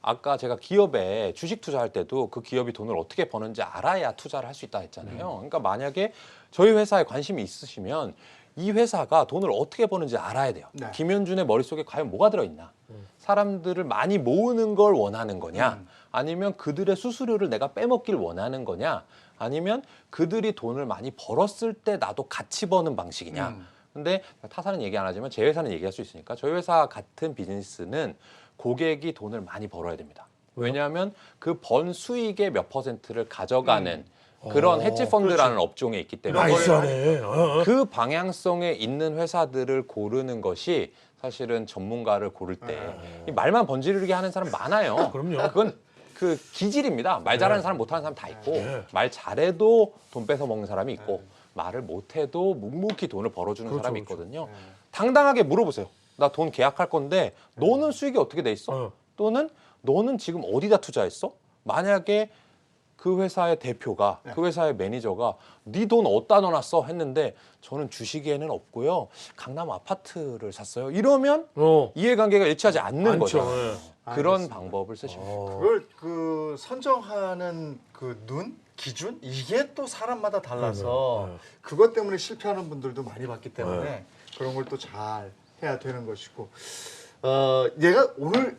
아까 제가 기업에 주식 투자할 때도 그 기업이 돈을 어떻게 버는지 알아야 투자를 할 수 있다 했잖아요. 그러니까 만약에 저희 회사에 관심이 있으시면 이 회사가 돈을 어떻게 버는지 알아야 돼요. 김현준의 머릿속에 과연 뭐가 들어있나? 사람들을 많이 모으는 걸 원하는 거냐? 아니면 그들의 수수료를 내가 빼먹길 원하는 거냐? 아니면 그들이 돈을 많이 벌었을 때 나도 같이 버는 방식이냐? 근데 타사는 얘기 안 하지만 제 회사는 얘기할 수 있으니까 저희 회사 같은 비즈니스는 고객이 돈을 많이 벌어야 됩니다. 왜냐하면 그 번 수익의 몇 %를 가져가는 그런 헤지펀드라는 업종에 있기 때문에 나이스하네. 그 방향성에 있는 회사들을 고르는 것이 사실은 전문가를 고를 때 이 말만 번지르르게 하는 사람 많아요. 그럼요. 그건 그 기질입니다. 말 잘하는 사람 못하는 사람 다 있고 말 잘해도 돈 뺏어 먹는 사람이 있고 말을 못해도 묵묵히 돈을 벌어주는 사람이 있거든요. 당당하게 물어보세요. 나 돈 계약할 건데 너는 수익이 어떻게 돼 있어? 또는 너는 지금 어디다 투자했어? 만약에 그 회사의 대표가 그 회사의 매니저가 네 돈 어디다 넣어놨어 했는데 저는 주식에는 없고요. 강남 아파트를 샀어요. 이러면 이해관계가 일치하지 않는 거죠. 그런 알겠습니다. 방법을 쓰시면 돼요. 그걸 그 선정하는 그 눈, 기준 이게 또 사람마다 달라서 그것 때문에 실패하는 분들도 많이 봤기 때문에 그런 걸 또 잘 해야 되는 것이고. 얘가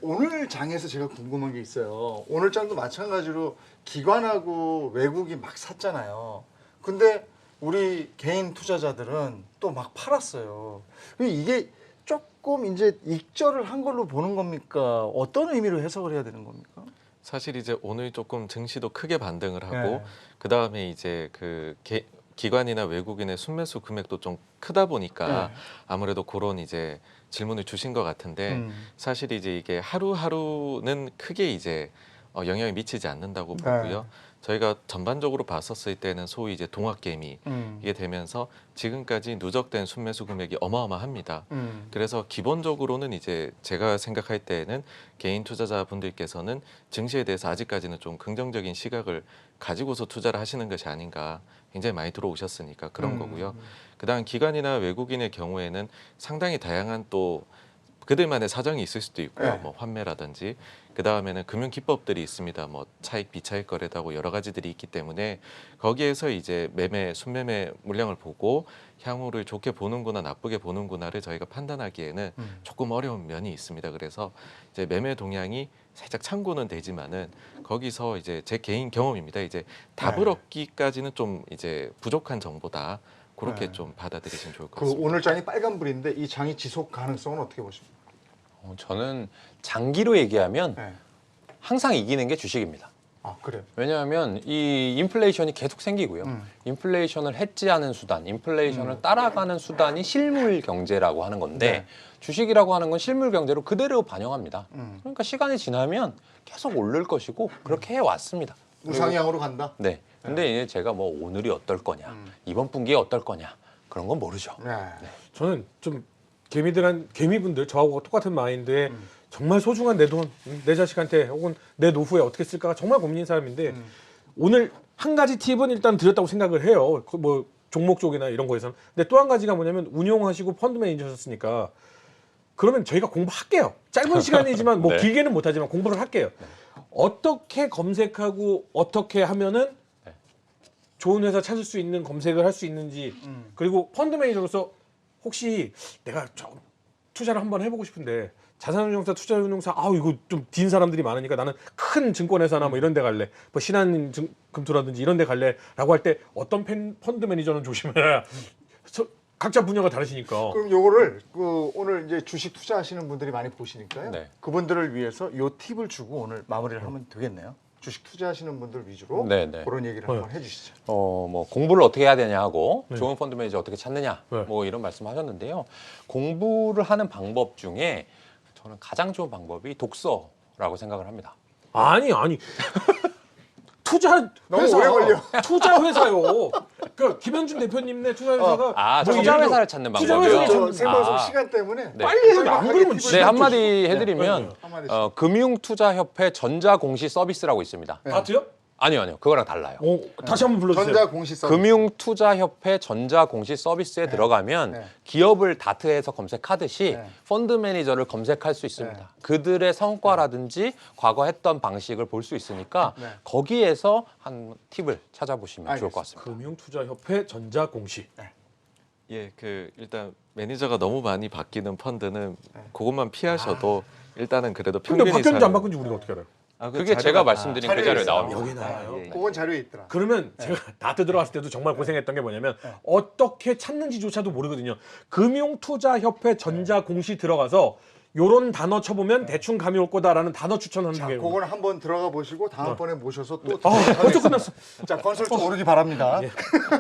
오늘 장에서 제가 궁금한 게 있어요. 오늘 장도 마찬가지로 기관하고 외국이 막 샀잖아요. 근데 우리 개인 투자자들은 또 막 팔았어요. 이게 조금 이제 익절을 한 걸로 보는 겁니까? 어떤 의미로 해석을 해야 되는 겁니까? 사실 이제 오늘 조금 증시도 크게 반등을 하고 그 다음에 이제 그 기관이나 외국인의 순매수 금액도 좀 크다 보니까 아무래도 그런 이제 질문을 주신 것 같은데 사실 이제 이게 하루하루는 크게 이제 영향이 미치지 않는다고 보고요. 저희가 전반적으로 봤었을 때는 소위 이제 동학개미 이게 되면서 지금까지 누적된 순매수 금액이 어마어마합니다. 그래서 기본적으로는 이제 제가 생각할 때는 개인 투자자분들께서는 증시에 대해서 아직까지는 좀 긍정적인 시각을 가지고서 투자를 하시는 것이 아닌가 굉장히 많이 들어오셨으니까 그런 거고요. 그다음 기관이나 외국인의 경우에는 상당히 다양한 또 그들만의 사정이 있을 수도 있고요. 뭐 환매라든지 그 다음에는 금융 기법들이 있습니다. 뭐 차익, 비차익 거래도 하고 여러 가지들이 있기 때문에 거기에서 이제 순매매 물량을 보고 향후를 좋게 보는구나 나쁘게 보는구나를 저희가 판단하기에는 조금 어려운 면이 있습니다. 그래서 이제 매매 동향이 살짝 참고는 되지만은 거기서 이제 제 개인 경험입니다. 이제 답을 얻기까지는 좀 이제 부족한 정보다. 그렇게 좀 받아들이시면 좋을 것 같습니다. 오늘 장이 빨간불인데 이 장이 지속 가능성은 어떻게 보십니까? 저는 장기로 얘기하면 항상 이기는 게 주식입니다. 아, 그래요? 왜냐하면 이 인플레이션이 계속 생기고요. 인플레이션을 해지하는 수단, 인플레이션을 따라가는 수단이 실물 경제라고 하는 건데 주식이라고 하는 건 실물 경제로 그대로 반영합니다. 그러니까 시간이 지나면 계속 오를 것이고 그렇게 해왔습니다. 우상향으로 간다? 네. 근데 이제 제가 뭐 오늘이 어떨 거냐, 이번 분기에 어떨 거냐 그런 건 모르죠. 저는 좀 개미분들 저하고 똑같은 마인드에 정말 소중한 내 돈, 내 자식한테 혹은 내 노후에 어떻게 쓸까가 정말 고민인 사람인데 오늘 한 가지 팁은 일단 드렸다고 생각을 해요. 뭐 종목 쪽이나 이런 거에서는. 근데 또 한 가지가 뭐냐면 운용하시고 펀드 매니저셨으니까 그러면 저희가 공부할게요. 짧은 시간이지만 뭐 길게는 못하지만 공부를 할게요. 어떻게 검색하고 어떻게 하면은 좋은 회사 찾을 수 있는 검색을 할 수 있는지 그리고 펀드 매니저로서 혹시 내가 투자를 한번 해보고 싶은데 자산운용사, 투자운용사 이거 좀 딘 사람들이 많으니까 나는 큰 증권회사나 뭐 이런 데 갈래 뭐 신한금투라든지 이런 데 갈래 라고 할 때 어떤 펀드 매니저는 조심해야 각자 분야가 다르시니까 그럼 요거를 오늘 이제 주식 투자하시는 분들이 많이 보시니까요. 그분들을 위해서 요 팁을 주고 오늘 마무리를 하면 되겠네요. 주식 투자하시는 분들 위주로 그런 얘기를 한번 해주시죠. 뭐 공부를 어떻게 해야 되냐 하고 좋은 펀드 매니저 어떻게 찾느냐 뭐 이런 말씀하셨는데요. 공부를 하는 방법 중에 저는 가장 좋은 방법이 독서라고 생각을 합니다. 아니 투자 너무 회사 오래 걸려. 투자 회사요. 그러니까 김현준 대표님네 투자 회사가 투자 회사를 찾는 방법이요. 저 생방송 시간 때문에 빨리 해서 안 그러면 네, 한마디 해드리면 금융투자협회 전자공시 서비스라고 있습니다. 아트요? 아니요. 그거랑 달라요. 다시 한번 불러주세요. 전자공시 서비스. 금융투자협회 전자공시 서비스에 들어가면 네. 기업을 다트에서 검색하듯이 네. 펀드 매니저를 검색할 수 있습니다. 네. 그들의 성과라든지 과거 했던 방식을 볼 수 있으니까 네. 거기에서 한 팁을 찾아보시면 좋을 것 같습니다. 금융투자협회 전자공시. 예, 그 일단 매니저가 너무 많이 바뀌는 펀드는 그것만 피하셔도 일단은 그래도 근데 평균 바뀌었는지 이상 안 바꾼지 우리가 어떻게 알아요? 그게 제가 말씀드린 그 자료에 자료에 있어요. 나옵니다. 여기 나와요. 예. 그건 자료에 있더라. 그러면 제가 다트 들어갔을 때도 정말 고생했던 게 뭐냐면 어떻게 찾는지조차도 모르거든요. 금융투자협회 전자공시 들어가서 요런 단어 쳐보면 대충 감이 올 거다라는 단어 추천하는 자, 게. 그거는 한번 들어가 보시고 다음번에 모셔서 또 벌써 끝났어. 자, 건설 좀 오르기 바랍니다.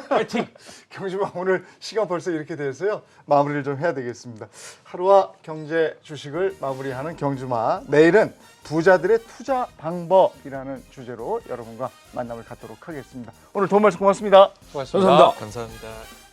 파이팅. 경주마 오늘 시간 벌써 이렇게 돼서요. 마무리를 좀 해야 되겠습니다. 하루와 경제 주식을 마무리하는 경주마. 내일은 부자들의 투자 방법이라는 주제로 여러분과 만남을 갖도록 하겠습니다. 오늘 좋은 말씀 고맙습니다. 수고하셨습니다. 감사합니다. 감사합니다.